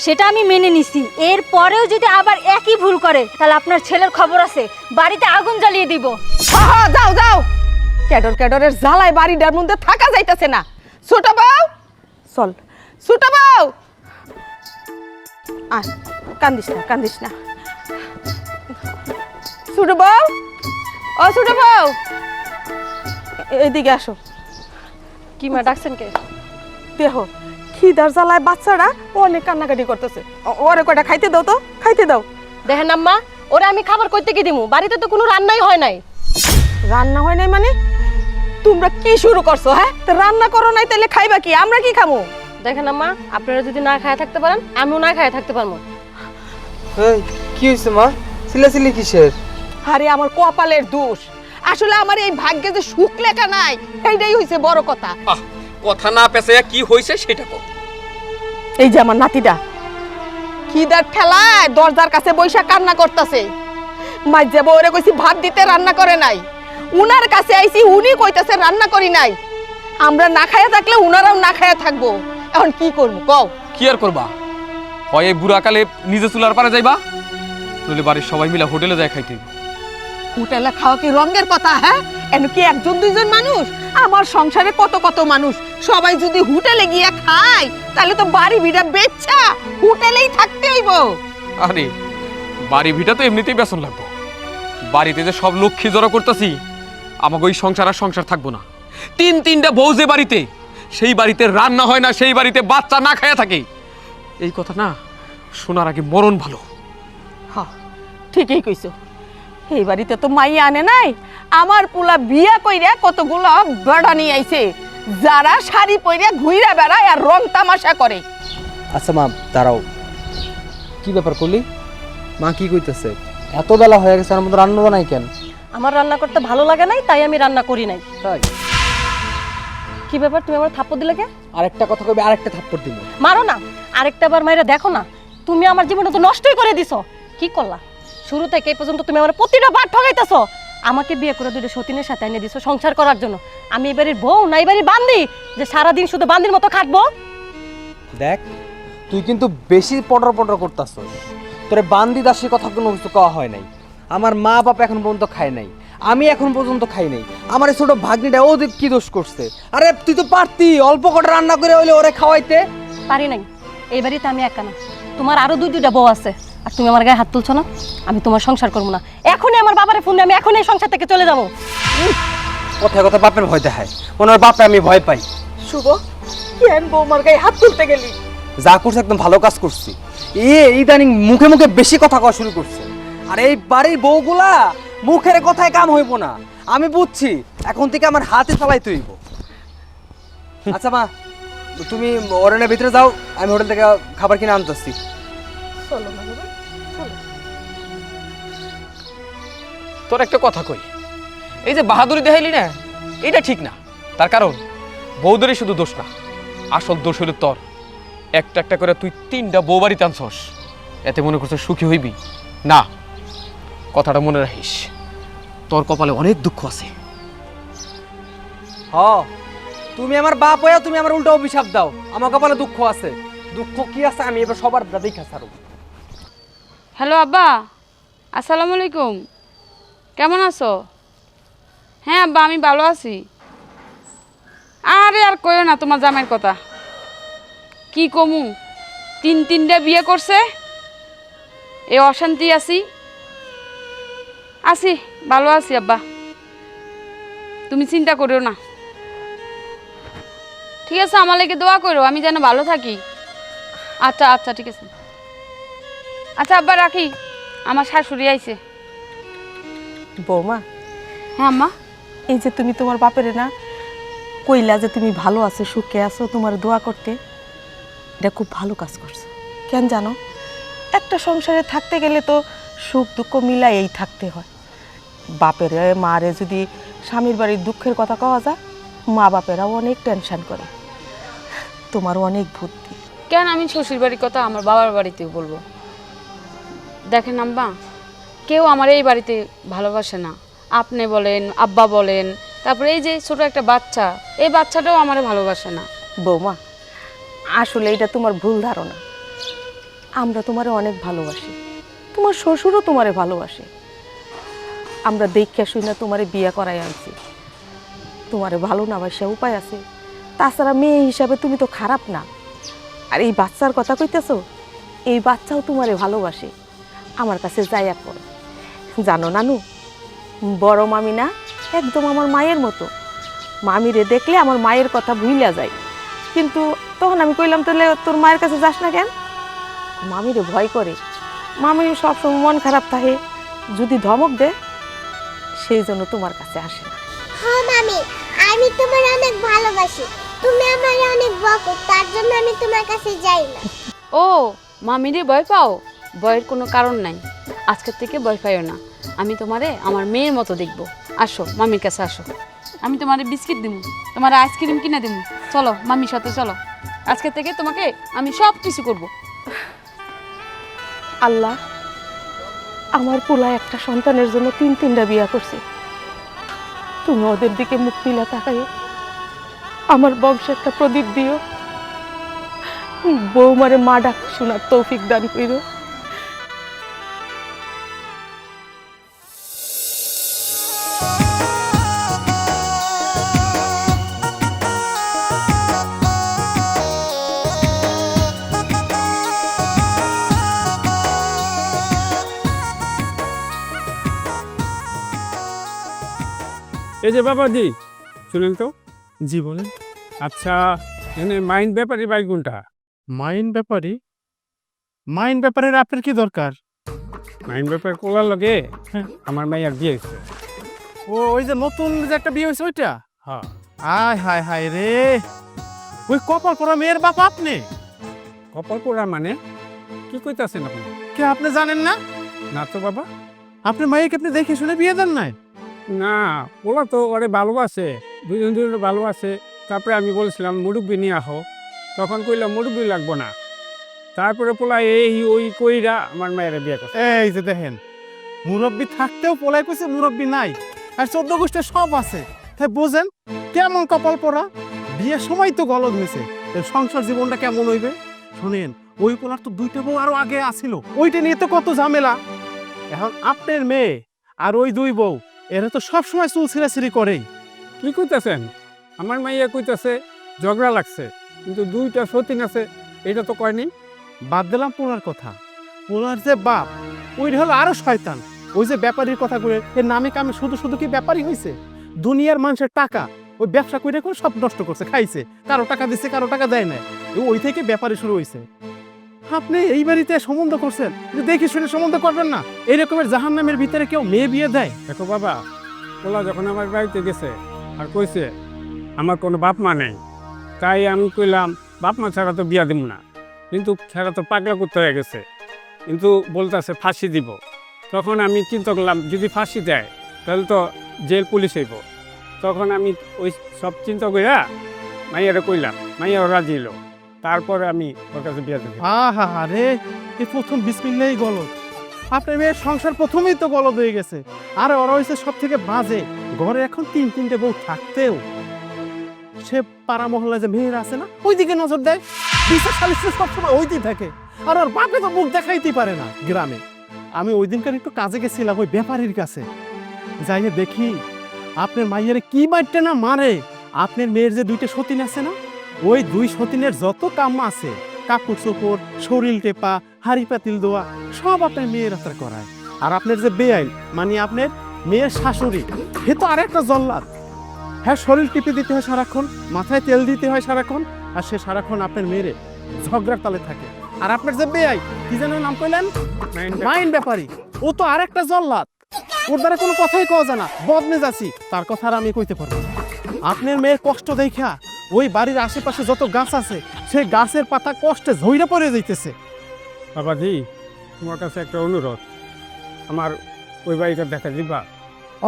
সেটা আমি মেনে নিছি। এর পরেও যদি আবার একই ভুল করে তাহলে আপনার ছেলের খবর আছে, বাড়িতে আগুন জ্বালিয়ে দিব।
হ্যাঁ যাও যাও, ক্যাডর ক্যাডরের জ্বালায় বাড়িটার মধ্যে থাকা যাইতেছে না। ছোট বউ চল, ছোট বউ আয়, কান্দিস না কান্দিস না। ছোট বউ, ও ছোট বউ এদিকে আসো।
কি মা ডাকছেন কে?
দেখো খিদার জ্বালায় বাচ্চারা অনেক কান্নাকাটি করতেছে, ওরে কয়টা খাইতে দাও তো, খাইতে দাও।
দেখেন আম্মা, ওরা আমি খাবার কইতে কি দিমু? বাড়িতে তো কোনো রান্নাই হয় নাই।
রান্না হয় নাই মানে? তোমরা কি শুরু করছো? হ্যাঁ তো রান্না করো নাই তাহলে খাইবা কি? আমরা কি খামু?
দেখেন আম্মা, আপনারা যদি না খায় থাকতে পারেন আমিও না খায় থাকতে পারবো।
এই কি হইছে মা? সিলাসিলি কিসের?
আরে আমার কপালের দোষ, আসলে আমার এই ভাগ্যে যে সুখ লেখা নাই এইটাই হইছে বড় কথা।
কথা না পেছাইয়া কি হয়েছে সেটা কর।
এই যে আমার নাতিটা খিদার ঠেলায় দরজার কাছে বৈশা কান্না করতেছে। মাঝে যাবো ওরে কইছি ভাত দিতে, রান্না করে নাই। উনার কাছে আইছি, উনি কইতাছে রান্না করি নাই। আমরা না খায়া থাকলে উনারাও না খায়া থাকবো। এখন কি করবো কও?
কি আর করবা, হয় এই বুড়াকালে নিজে চুলার পারে যাইবা, নইলে বাড়ির সবাই মিলে হোটেলে যায় খাইতে।
হোটেলে খাওয়া কি রঙের কথা? হ্যাঁ, এন কি একজন দুইজন মানুষ? আমার সংসারে কত কত মানুষ, সবাই যদি হোটেলে গিয়া খায় তাহলে তো বাড়ি ভিড়া বেচ্ছা হোটেলেই থাকতে হইব।
আরে বাড়ি ভিটা তো এমনিতেই বেতন লাগবো, বাড়িতে যে সব লক্ষ্মী জড়ো করতেছি, আমাকে ওই সংসার আর সংসার থাকবো না। তিনটা বউ যে বাড়িতে, সেই বাড়িতে রান্না হয় না, সেই বাড়িতে বাচ্চা না খায়া থাকে, এই কথা না শোনার আগে মরণ ভালো।
হ্যাঁ, ঠিকই কইছো। এই বাড়িতে তো মাইয়া আনে নাই। আমার পোলা বিয়া কইরা কতগুলো বেড়া নিয়ে আইছে, যারা শাড়ি পরে ঘুইরা বেড়ায় আর রং তামাশা করে।
আচ্ছা মা দাঁড়াও, কি ব্যাপার করলি? মা কি কইতেছে? এত বেলা হয়ে গেছে, আমার মতো রান্না বানাই কেন?
আমার রান্না করতে ভালো লাগে নাই, তাই আমি রান্না করি নাই।
তাই?
কি ব্যাপার, তুমি আমার থাপ্পড় দিলে কে?
আরেকটা কথা কইবে, আরেকটা থাপ্পড় দিব।
মারো না, আরেকটা বার মাইরা দেখো না। তুমি আমার জীবনটা তো নষ্টই করে দিছো। কি করলা? শুরু থেকে এই পর্যন্ত তুমি আমার প্রতিটা বার ঠকাইতেছো। আমাকে বিয়ে করে দুটো সতীনের সাথে এনে দিছো সংসার করার জন্য। আমি এবারের বউ না এবারের বান্দি, যে সারাদিন শুধু বান্দির মতো খাটবো?
দেখ, তুই কিন্তু বেশি পটর পটর করতাছস। তোরে বান্দি দাসী কথা কোনো কিছু কওয়া হয় নাই। আমার মা বাপ এখন পর্যন্ত খায় নাই, আমি এখন পর্যন্ত খাই নাই। আমার এই ছোট ভাগ্নিটা ও কি দোষ করছে? আরে তুই তো পারতি অল্প কটা রান্না করে হইলে ওরে খাওয়াইতে।
পারি নাই। এই বাড়িতে আমি একা না, তোমার আরো দুইটা বউ আছে। আর তুমি আমার গায়ে হাত তুলছো না? আমি তোমার সংসার করবো না। এখনই আমার বাবারে ফোন দিয়ে আমি এখনই এই সংসার থেকে চলে যাবো।
কথায় কথা বাপের ভয় দেখায়, ওনার বাপে আমি ভয় পাই।
শুভ, কেন বৌমার গায়ে হাত তুলতে গেলি?
যা করছে একদম ভালো কাজ করছি। ইদানিং মুখে মুখে বেশি কথা কওয়া শুরু করছে। আর এই বাড়ির বউগুলা মুখের কথায় কাম হইব না। আমি বুঝছি, এখন থেকে আমার হাতে চালাইতে হইব। আচ্ছা মা, তুমি অরণ্যের ভিতরে যাও, আমি হোটেল থেকে খাবার কিনে আনতেছি।
চলো না বাবা, চলো।
তোর একটা কথা কই, এই যে বাহাদুরি দেখাইলি না, এটা ঠিক না। তার কারণ বউদেরই শুধু দোষ না, আসল দোষ হইল তোর। একটা একটা করে তুই 3টা বউ বাড়িতে আনছস, এতে মনে করছিস সুখী হইবি না। কথাটা মনে রাখিস, তোর কপালে অনেক দুঃখ আছে।
হ, তুমি আমার বাপ হইয়া তুমি আমার উল্টো অভিশাপ দাও। আমার কপালে দুঃখ আছে। দুঃখ কি আছে আমি এবার সবার দেখা ছাড়ব।
হ্যালো আব্বা, আসসালামু আলাইকুম। কেমন আছো? হ্যাঁ আব্বা, আমি ভালো আছি। আরে আর কইও না তোমার জামাইয়ের কথা। কি কমু, 3টা বিয়ে করছে, এই অশান্তি আছি। ভালো আছি আব্বা, তুমি চিন্তা করিও না। ঠিক আছে, আমার লেগে দোয়া করো, আমি যেন ভালো থাকি। আচ্ছা আচ্ছা, ঠিক আছে। আচ্ছা আব্বা, রাখি, আমার শাশুড়ি আইছে।
বৌমা,
হ্যাঁ আম্মা।
এই যে তুমি তোমার বাপেরে না কইলা যে তুমি ভালো আছো, সুখে আছো, তোমার দোয়া করতে, এটা খুব ভালো কাজ করছো। কেন জানো, একটা সংসারে থাকতে গেলে তো সুখ দুঃখ মিলাইয়েই থাকতে হয়। বাপেরে মারে যদি স্বামীর বাড়ির দুঃখের কথা কওয়া যায়, মা বাপেরাও অনেক টেনশন করে। তোমারও অনেক বুদ্ধি।
কেন আমি শ্বশুর বাড়ির কথা আমার বাবার বাড়িতেও বলবো? দেখেন আম্মা, কেউ আমার এই বাড়িতে ভালোবাসে না। আপনি বলেন, আব্বা বলেন, তারপরে এই যে ছোট একটা বাচ্চা, এই বাচ্চাটাও আমার ভালোবাসে না।
বৌমা, আসলে এটা তোমার ভুল ধারণা। আমরা তোমারে অনেক ভালোবাসি, তোমার শ্বশুরও তোমারে ভালোবাসে। আমরা দেখে শুনে তোমারে বিয়ে করাই আনছি। তোমারে ভালো না বাসা উপায় আছে? তাছাড়া মেয়ে হিসাবে তুমি তো খারাপ না। আর এই বাচ্চার কথা কইতেছো, এই বাচ্চাও তোমারে ভালোবাসে। আমার কাছে যাই এখন, জানো নানু, বড় মামি না একদম আমার মায়ের মতো। মামিরে দেখলে আমার মায়ের কথা ভুইলা যায়। কিন্তু তখন আমি কইলাম, তাহলে তোর মায়ের কাছে যাস না কেন? মামিরে ভয় করে। মামির সবসময় মন খারাপ থাকে, যদি ধমক দে সেই জন্য তোমার কাছে আসে না।
হ্যাঁ মামি, আমি তোমার অনেক ভালোবাসি। তুমি আমার অনেক বকো, তার জন্য আমি তোমার কাছে যাই না।
ও, মামিরে ভয় পাও? ভয়ের কোনো কারণ নাই, আজকের থেকে ভয় পাইও না। আমি তোমারে আমার মেয়ের মতো দেখবো। আসো মামির কাছে আসো, আমি তোমারে বিস্কিট দিব, তোমার আইসক্রিম কিনে দিব। চলো মামির সাথে চলো, আজকে থেকে তোমাকে আমি সব কিছু করব।
আল্লাহ, আমার পোলা একটা সন্তানের জন্য 3-3টা বিয়া করছে, তুমি ওদের দিকে মুখ তুলে তাকাই আমার বংশে একটা প্রদীপ দিও, বৌমারে মা ডাক শোনার তৌফিক দান কইরো।
এই যে বাবাজি, শুনেন তো।
জি বলেন।
আচ্ছা, এখানে মাইন্ড ব্যাপারী বাড়ি কোনটা?
মাইন ব্যাপারী? মাইন ব্যাপারের আপনার কি দরকার?
মাইন্ড ব্যাপার কোলার লগে
হ্যাঁ।
আমার মাইয়ার বিয়ে হয়েছে।
ও ওই যে নতুন যে একটা বিয়ে হয়েছে ওইটা?
হ্যাঁ।
আয় হায় হায় রে, ওই কপাল পরা মেয়ের বাপ আপনি?
কপাল পোড়া মানে কি কইতাছেন আপনি?
কে আপনি জানেন না?
না তো বাবা।
আপনার মাইয়াকে আপনি দেখে শুনে বিয়ে দেন নাই?
না, ওরা তো ওরে ভালোবাসে, দুজন দুজনে ভালোবাসে। তারপরে আমি বলছিলাম মুরব্বি নিয়ে আহো, তখন কইলাম মুরব্বি লাগবো না। তারপরে পোলা এই ওই কইরা আমার মায়ের বিয়ে করছে।
এই যে দেখেন, মুরব্বি থাকতেও পোলাই কইছে মুরব্বি নাই, আর 14 গোষ্ঠীর সব আছে। তাই বোঝেন কেমন কপাল পরা, বিয়ের সময় তো গলদ হয়েছে, সংসার জীবনটা কেমন হইবে। শোনেন, ওই পোলার তো 2টা বউ আরো আগে আসিল, ওইটা নিয়ে তো কত ঝামেলা। এখন আপনার মেয়ে আর ওই 2 বউ এরা তো সবসময় চুল ছিঁড়াছিঁড়ি করেই।
কি কইতাছেন? আমার মাইয়া কইতাছে ঝগড়া লাগছে, কিন্তু 2টা সতীন আছে, এটা তো কয়নি।
বাদ দিলাম পোলার কথা, পোলার যে বাপ ওইটা হলো আরো শয়তান। ওই যে ব্যাপারীর কথা করে এর নামে কামে শুধু শুধু কি ব্যাপারী হয়েছে? দুনিয়ার মানুষের টাকা ওই ব্যবসা করে করে সব নষ্ট করছে, খাইছে, কারো টাকা দিচ্ছে কারো টাকা দেয় না, ওই থেকে ব্যাপারী শুরু হয়েছে। আপনি এই বাড়িতে সম্বন্ধ করছেন, দেখি শুনে সম্বন্ধ করবেন না? এই রকমের জাহান্নামের ভিতরে কেউ মেয়ে বিয়ে দেয়?
দেখো বাবা, পোলা যখন আমার বাড়িতে গেছে আর কইছে আমার কোনো বাপ মা নেই, তাই আমি কইলাম বাপ মা ছাড়া তো বিয়া দিব না। কিন্তু ছাড়া তো পাগলা করতে হয়ে গেছে, কিন্তু বলতেছে ফাঁসি দিব। তখন আমি চিন্তা করলাম যদি ফাঁসি দেয় তাহলে তো জেল পুলিশ হইব। তখন আমি ওই সব চিন্তা কইরা মাইয়ারে কইলাম, মাইয়াও রাজি এলো। তারপরে আমি ওর কাছে বিয়া দেব।
আহা রে, এই প্রথম বিসমিল্লাহই গলদ। আপনার মেয়ের সংসার প্রথমেই তো গলদ হয়ে গেছে, আর ওরা হয়েছে সব থেকে বাজে। ঘরে এখন 3-3টে বউ থাকতেও সে পাড়া মহল্লায় যে মেয়েরা আছে না, ওই দিকে নজর দেয়, বিচার সালিশ সবসময় ওইদিকে থাকে। আর ওর বাপে তো মুখ দেখাইতেই পারে না গ্রামে। আমি ওই দিনকার একটু কাজে গেছিলাম ওই ব্যাপারীর কাছে, যাইয়ে দেখি আপনার মাইয়ারে কি মারতে না মারে। আপনার মেয়ের যে 2টা সতীন আছে না, ওই 2 সতীনের যত কাম আছে, কাপড় চোপড়, শরীর টেপা, হাড়ি পাতিল দেওয়া, সব আপনার মেয়ের হাতে করায়। আর আপনার যে বেআইন মানে আপনার মেয়ের শাশুড়ি, হে তো আরেকটা জল্লাদ। হ্যাঁ, শরীর টিপে দিতে হয় সারাক্ষণ, মাথায় তেল দিতে হয় সারাক্ষণ, আর সে সারাক্ষণ আপনার মেয়েরে ঝগড়ার তালে থাকে। আর আপনার যে বেআই, কি যেন নাম কইলেন? মাইন ব্যাপারী, ও তো আরেকটা জল্লাদ। ওর দ্বারা কোনো কথাই কওয়া যায় না, বদমেজাজি, তার কথা আর আমি কইতে পারবো না। আপনার মেয়ের কষ্ট দেখা ওই বাড়ির আশেপাশে যত গাছ আছে, সেই গাছের পাতা কষ্টে ঝইরা পড়ে যাইতেছে।
বাবাজি, তোমার কাছে একটা অনুরোধ, আমার ওই বাড়িটা দেখা দিবা?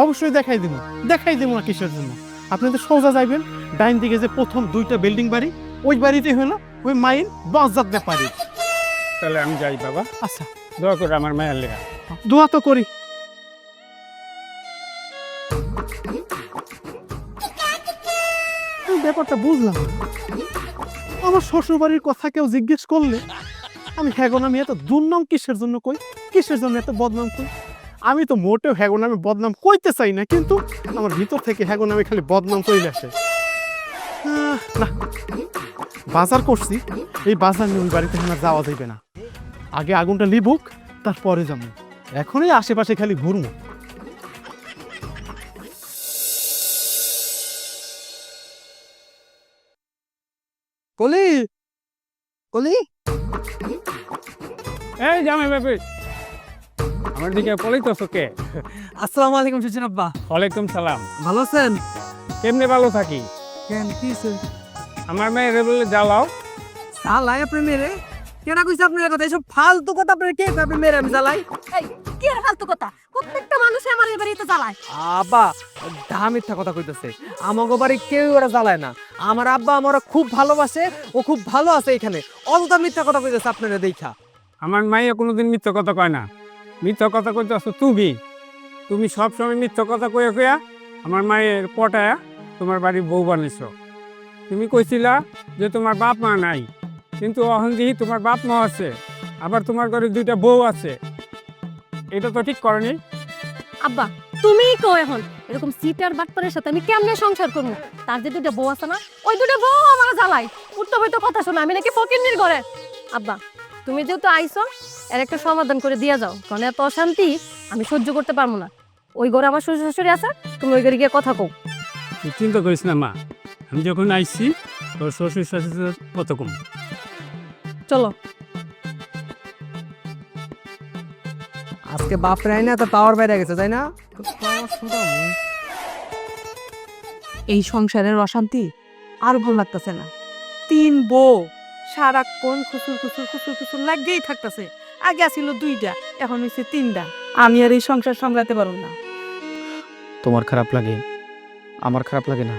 অবশ্যই দেখাই দিব না কিসের জন্য? আপনি তো সোজা যাইবেন, ডাইন দিকে যে প্রথম 2টা বিল্ডিং বাড়ি, ওই বাড়িতে হলো ওই মাইন বজ্জাত ব্যাপারী।
তাহলে আমি যাই বাবা।
আচ্ছা,
দোয়া করে আমার মায়ের লেখা।
দোয়া তো করি। ব্যাপারটা বুঝলাম না। আমার শ্বশুর বাড়ির কথা কেউ জিজ্ঞেস করলে আমি হ্যাগো নামে এত দুর্নাম কিসের জন্য কই, কিসের জন্য এত বদনাম কই? আমি তো মোটেও হ্যাগো নামে বদনাম কইতে চাই না, কিন্তু আমার ভিতর থেকে হ্যাগো নামে খালি বদনাম কইলে আসে। না, বাজার করছি, এই বাজার নিয়ে ওই বাড়িতে আমার যাওয়া যাইবে না। আগে আগুনটা লিবুক, তারপরে যাবো। এখনই আশেপাশে খালি ঘুরবো।
কলি কলি,
এই জামাই বাবু, আমার দিকে পলাইতেছ কে?
আসসালামু আলাইকুম শ্বশুর আব্বা।
ওয়ালাইকুম সালাম।
ভালো আছেন?
কেমনে ভালো থাকি?
কেন কি হইছে?
আমার মেয়ের বলে জ্বালাও।
জ্বালাই আপনার মেরে? কেনা কইছে আপনার কথা? এসব ফালতু কথা আপনার কে কয়? আপনার মেরে আমি জ্বালাই?
এই
কি আর ফালতু কথা, প্রত্যেকটা মানুষ আমার এই বাড়িতে জ্বালায়।
আব্বা দা মিথ্যা কথা কইতেছে, আমাগো বাড়ি কেউ ওরা জ্বালায় না। আমার আব্বা আমারা খুব ভালোবাসে, ও খুব ভালো আছে এখানে। অযথা মিথ্যা কথা কইতেছে আপনারা দেখা।
আমার মাইয়া কোনোদিন মিথ্যা কথা কয় না। মিথ্যা কথা কইতে আসো তুমি সবসময় মিথ্যা কথা কইয়া কইয়া আমার মায়ের পটায়া তোমার বাড়ির বউ বানিয়েছো। তুমি কইছিলা যে তোমার বাপ মা নাই, কিন্তু এখন দেখি তোমার বাপ মা আছে, আবার তোমার ঘরে 2টা বউ আছে। এটা তো ঠিক করনি।
আব্বা তুমিই কও এখন, এরকম সিটার বাটপারের সাথে আমি কেমনে সংসার করবো? তার যে 2টা বউ আছে না, ওই 2টা বউ আমার জ্বালায়। উঠতে হয়তো কথা শোনা, আমি নাকি ফকিন্নির ঘরে। আব্বা তুমি যেহেতু আইছো, এর একটা সমাধান করে দিয়া যাও, কারণ এত অশান্তি আমি সহ্য করতে পারবো না। ওই ঘরে আমার শ্বশুর শাশুড়ি আছে, তুমি ওই ঘরে গিয়ে কথা কও।
তুই চিন্তা করিস না মা, আমি যখন আইছি তোর শ্বশুর শাশুড়ি কত কম।
চলো।
আজকে বাপ রাই না তো পাওয়ার বাইরে গেছে, তাই না?
এই সংসারের অশান্তি আর ভালো লাগতেছে না। 3 বউ সারাক্ষণ খুচুর খুচুর খুচুর খুচুর লাগেই থাকতেছে। আগে ছিল 2টা, এখন হয়েছে 3টা। আমি আর এই সংসার সামলাতে পারব না।
তোমার খারাপ লাগে, আমার খারাপ লাগে না।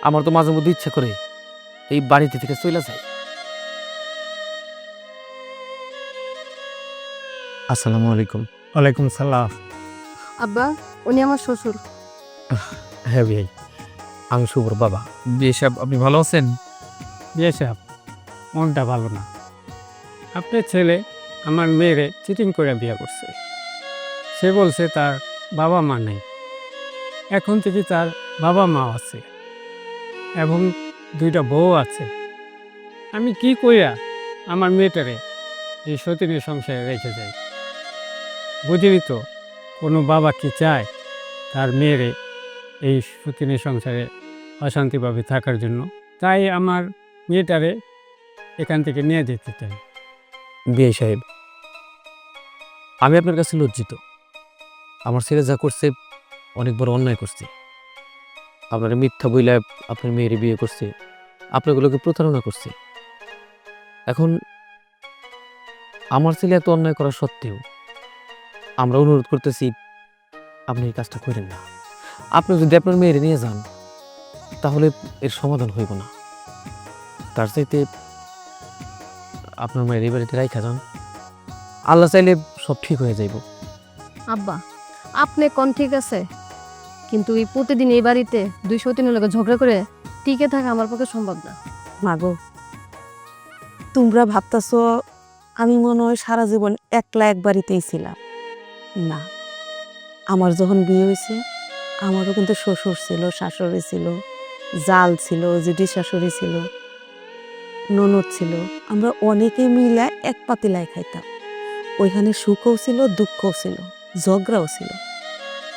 আমার তো মাঝে মধ্যে ইচ্ছা করে এই বাড়িতে থেকে চলে যায়। আসসালামু আলাইকুম।
ওয়ালাইকুম সালাম।
আব্বা উনি আমার শ্বশুর।
হ্যাঁ ভাই, আমি শুভর বাবা। বিয়ে সাহেব, আপনি ভালো আছেন?
বিয়ে সাহেব, মনটা ভালো না। আপনার ছেলে আমার মেয়েরে চিটিং করে বিয়ে করছে। সে বলছে তার বাবা মা নেই, এখন থেকে তার বাবা মা আছে এবং 2টা বউ আছে। আমি কি কইয়া আমার মেয়েটারে এই সতীনের সংসারে রেখে যাই? বুঝিনি তো, কোনো বাবা কি চায় তার মেয়েরে এই সতীনের সংসারে অশান্তিভাবে থাকার জন্য? তাই আমার মেয়েটারে এখান থেকে নিয়ে যেতে চাই।
বিয়ে সাহেব, আমি আপনার কাছে লজ্জিত। আমার ছেলে যা করছে অনেক বড় অন্যায় করছে। আপনার মিথ্যা বইলা আপনার মেয়েরে বিয়ে করছে, আপনাগুলোকে প্রতারণা করছে। এখন আমার ছেলে এত অন্যায় করা সত্ত্বেও আমরা অনুরোধ করতেছি, আপনি এই কাজটা করেন না। আপনি যদি আপনার মেয়েরে নিয়ে যান তাহলে এর সমাধান হইব না। তার চাইতে আপনার মায়ের এই বাড়িতে রাইখা যান, আল্লাহ চাইলে সব ঠিক হয়ে যাইব।
আব্বা আপনি কোন ঠিক আছে, কিন্তু এই প্রতিদিন এই বাড়িতে 200-3 লোকের ঝগড়া করে টিকে থাকা আমার পক্ষে সম্ভব না।
মাগো, তোমরা ভাবতেছ আমি মনে হয় সারা জীবন একলা এক বাড়িতেই ছিলাম। না, আমার যখন বিয়ে হয়েছে আমারও কিন্তু শ্বশুর ছিল, শাশুড়ি ছিল, জাল ছিল, জেঠি শাশুড়ি ছিল, ননদ ছিল। আমরা অনেকে মিলে এক পাতিলায় খাইতাম। ওইখানে সুখও ছিল, দুঃখও ছিল, ঝগড়াও ছিল।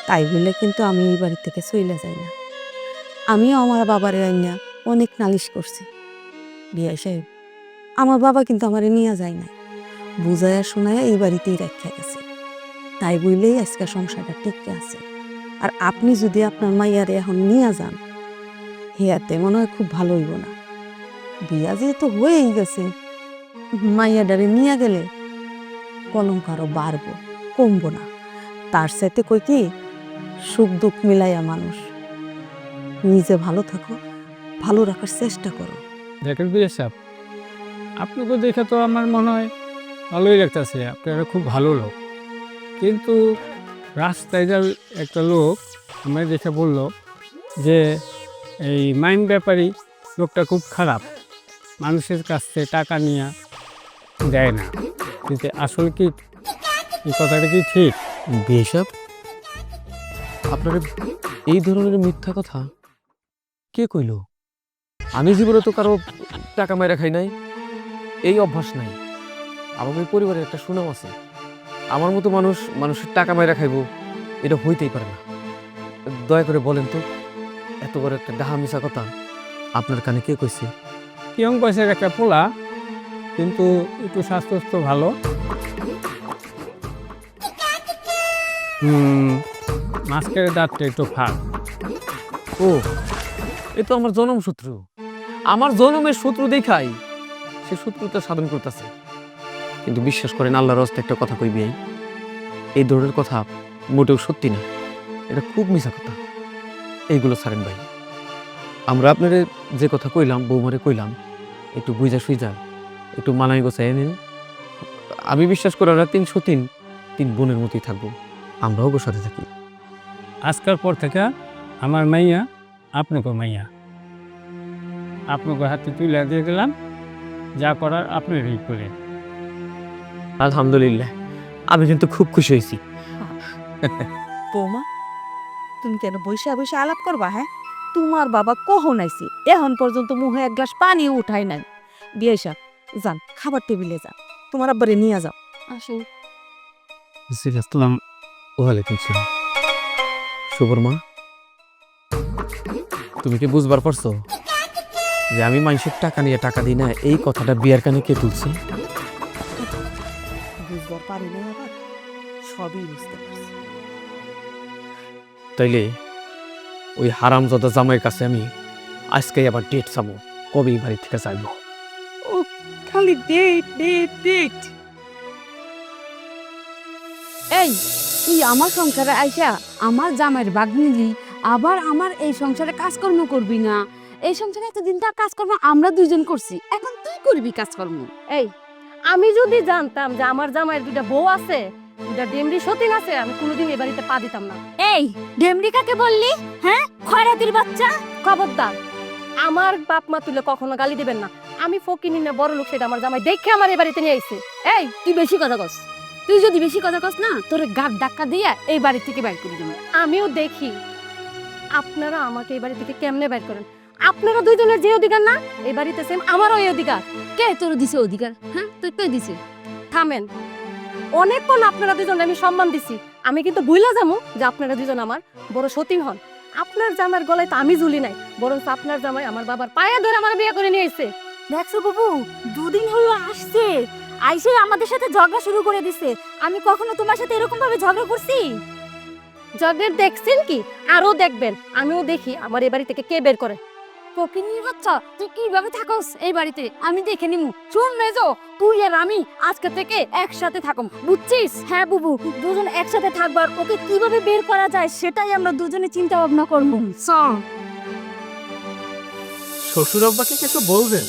তাই বলে কিন্তু আমি এই বাড়ি থেকে চলে যাই না। আমিও আমার বাবারে আইনা অনেক নালিশ করছি। বিয়া সাহেব, আমার বাবা কিন্তু আমারে নিয়ে যায় না, বুঝাইয়া শোনায়া এই বাড়িতেই রাখা গেছে। তাই বললেই আজকে সংসারটা টিকে আছে। আর আপনি যদি আপনার মাইয়ারে এখন নিয়ে যান, হেয়াতে মনে হয় খুব ভালো হইব না। বিয়া যেহেতু হয়েই গেছে, মাইয়াডারে নিয়ে গেলে কলঙ্ক আরো বাড়বো, কমবো না। তার সাথে কই কি, সুখ দুঃখ মিলাইয়া মানুষ। নিজে ভালো থাকো, ভালো রাখার চেষ্টা করো।
দেখেন বিয়ে সাহেব, আপনাকে দেখে তো আমার মনে হয় ভালোই লাগতেছে, আপনারা খুব ভালো লোক। কিন্তু রাস্তায় যা একটা লোক আমায় দেখে বলল যে এই মাইন ব্যাপারী লোকটা খুব খারাপ, মানুষের কাছ থেকে টাকা নিয়ে দেয় না। কিন্তু আসলে কি এই কথাটা কি ঠিক?
বিয়ে সাহেব, আপনার এই ধরনের মিথ্যা কথা কে কইল? আমি জীবনে তো কারো টাকা মাইরা খাই নাই, এই অভ্যাস নাই। আমাদের পরিবারের একটা সুনাম আছে। আমার মতো মানুষ মানুষের টাকা মাইরা খাইব, এটা হইতেই পারে না। দয়া করে বলেন তো, এত বড় একটা ডাহা মিশা কথা আপনার কানে কে কইছে?
কিয়ং পয়সার একটা পোলা, কিন্তু একটু স্বাস্থ্য ভালো। মাঝখানে দাঁতটা একটু ফাঁক।
ও, এ তো আমার জনম শত্রু। আমার জনমের শত্রু দেখাই সে শত্রুতা সাধন করতেছে। কিন্তু বিশ্বাস করেন, আল্লাহর রাস্তায় একটা কথা কইবি, এই ধরনের কথা মোটেও সত্যি না, এটা খুব মিছা কথা। এইগুলো ছাড়েন ভাই, আমরা আপনার যে কথা কইলাম, বৌমারে কইলাম, একটু বুঝা সুইজা একটু মানাই গোছাই নিন। আমি বিশ্বাস করি আমরা 303 বোনের মতোই থাকবো, আমরাও ওর সাথে থাকি।
আজকের পর থেকে আমার মাইয়া আপনাকে মাইয়া, আপনাকে হাতে তুলে দিয়ে গেলাম, যা করার আপনারই করেন।
আলহামদুলিল্লাহ, আমি কিন্তু খুব খুশি হয়েছি।
বৌমা, তুমি কেন বসে বসে আলাপ করবা? হ্যাঁ, তোমার বাবা কখন আইছি, এখন পর্যন্ত মুখে এক গ্লাস পানি উঠাই নাই। বিয়ে সাহেব, যান খাবার টেবিলে যান, তোমার আব্বারে নিয়ে যাও।
আসুন।
আসসালাম ওয়ালাইকুম সালাম। শুভর মা, তুমি কি বুঝবার পারছো যে আমি মানুষের টাকা নিয়ে টাকা দিই না, এই কথাটা বিয়ার কানে কে তুলছে?
বুঝবার পারি না, আবার সবই বুঝতে পারছি।
তাইলে ওই হারামজাদা জামাইয়ের কাছে আমি আজকে আবার ডেট চাবো, কবে এই বাড়ি থেকে যাইব।
ও খালি ডেট ডেট ডেট।
এই তুই আমার সংসারে আইসা আমার জামাইয়ের ভাগ নিলি, আবার আমার এই সংসারে কাজকর্ম করবি না। এই সংসারে এতদিন তার কাজকর্ম আমরা দুইজন করছি, এখন তুই করবি কাজকর্ম।
এই, আমি যদি জানতাম যে আমার জামাইয়ের দুইটা বউ আছে, দুইটা ডেমরি সতীন আছে, আমি কোনোদিন এ বাড়িতে পা দিতাম না।
এই ডেমরি কাকে বললি? হ্যাঁ, খয়রাতির বাচ্চা।
খবরদার, আমার বাপ মা তুলে কখনো গালি দিবেন না। আমি ফকিনি না বড় লোক, সেটা আমার জামাই দেখে আমার এই বাড়িতে নিয়ে আইছে।
এই তুই বেশি কথা কস, তুই যদি বেশি কথা কস না, তোর গাড় ধাক্কা দিয়া এই বাড়ি থেকে বাইর করে দেবো।
আমিও দেখি আপনারা আমাকে এই বাড়ি থেকে কেমনে বের করেন। আপনারা দুইজনের যে অধিকার না এই বাড়িতে, সেম আমারও এই অধিকার।
কে তোর দিছে অধিকার? হ্যাঁ, তুই কে দিছে?
থামেন, অনেকক্ষণ আপনারা দুজন আমি সম্মান দিছি। আমি কিন্তু ভুলা যাবো যে আপনারা দুজন আমার বড় সতীন হন। আপনার জামার গলায় তো আমি ঝুলি নাই, বরং আপনার জামাই আমার বাবার পায়ে ধরে আমার বিয়ে করে নিয়ে এসেছে।
দেখছো বাবু, দুদিন হলো আসছে, আইসে আমাদের সাথে ঝগড়া শুরু করে দিছে। আমি কখনো তোমার সাথে এরকম ভাবে ঝগড়া করছি?
জগের দেখছেন কি, আরো দেখবেন। আমিও দেখি আমার এই বাড়ি থেকে কে বের করে।
ফকিনীর বাচ্চা, তুই কিভাবে থাকস এই বাড়িতে আমি দেখে নিমু। শুন মেজো, তুই আর আমি আজকে থেকে একসাথে থাকম, বুঝছিস?
হ্যাঁ বুবু, দুজন একসাথে থাকবার, ওকে কিভাবে বের করা যায় সেটাই আমরা দুজনে চিন্তা ভাবনা করবো।
চল।
শ্বশুর আব্বাকে কিছু বলবেন?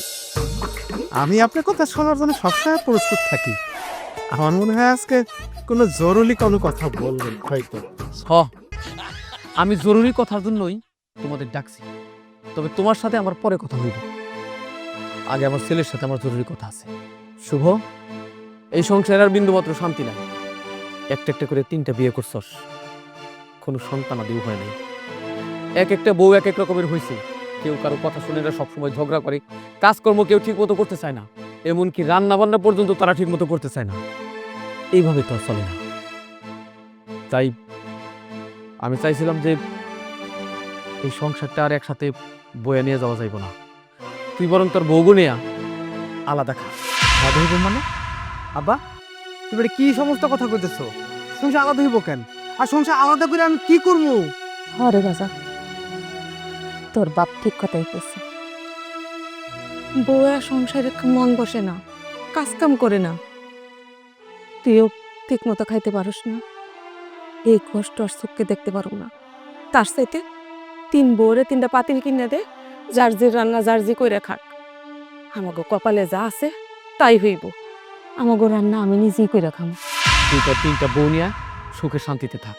আমি আপনার কথা শোনার জন্য সবসময় প্রস্তুত থাকি। আমার মনে হয় আজকে কোনো জরুরি কোনো কথা বলবেন হয়তো।
আমি জরুরি কথার জন্যই তোমাদের ডাকছি, তবে তোমার সাথে আমার পরে কথা হইব। আগে আমার ছেলের সাথে আমার জরুরি কথা আছে। শুভ, এই সংসারে আর বিন্দুমাত্র শান্তি নাই। একটা একটা করে 3টা বিয়ে করছস, কোনো সন্তানাদিও হয় নাই। এক একটা বউ এক এক রকমের হয়েছে। কেউ কারো কথা শুনে না, সবসময় ঝগড়া করে, কাজকর্ম কেউ ঠিক মতো করতে চায় না, এমনকি রান্না বান্না পর্যন্ত তারা ঠিক মতো করতে চায় না। এইভাবে তো আর চলে না। তাই আমি চাইছিলাম যে এই সংসারটা আর একসাথে বয়ে নিয়ে যাওয়া যাইব না। তুই বরং তোর বউগু নিয়া আলাদা খা।
আলাদা হইব মানে? আব্বা, তুমি এটা কি সমস্ত কথা কইতেছো? সংসার আলাদা হইব কেন? আর সংসার আলাদা করে আমি কি করবো?
হরে বাজা, তোর বাপ ঠিক কথাই কইছে। বউয়া সংসারে মন বসে না, কাজ কাম করে না, তুইও ঠিক মতো খাইতে পারস না, এই কষ্ট আর চোখকে দেখতে পারো না। তার চাইতে 3 বউরে 3টা পাতিল কিনে দে, যার যে রান্না যার যে কইরা খাক। আমাগো কপালে যা আছে তাই হইব, আমাগো রান্না আমি নিজেই কইরা খাম।
তুই তোর 3টা বউ নিয়া সুখে শান্তিতে থাক,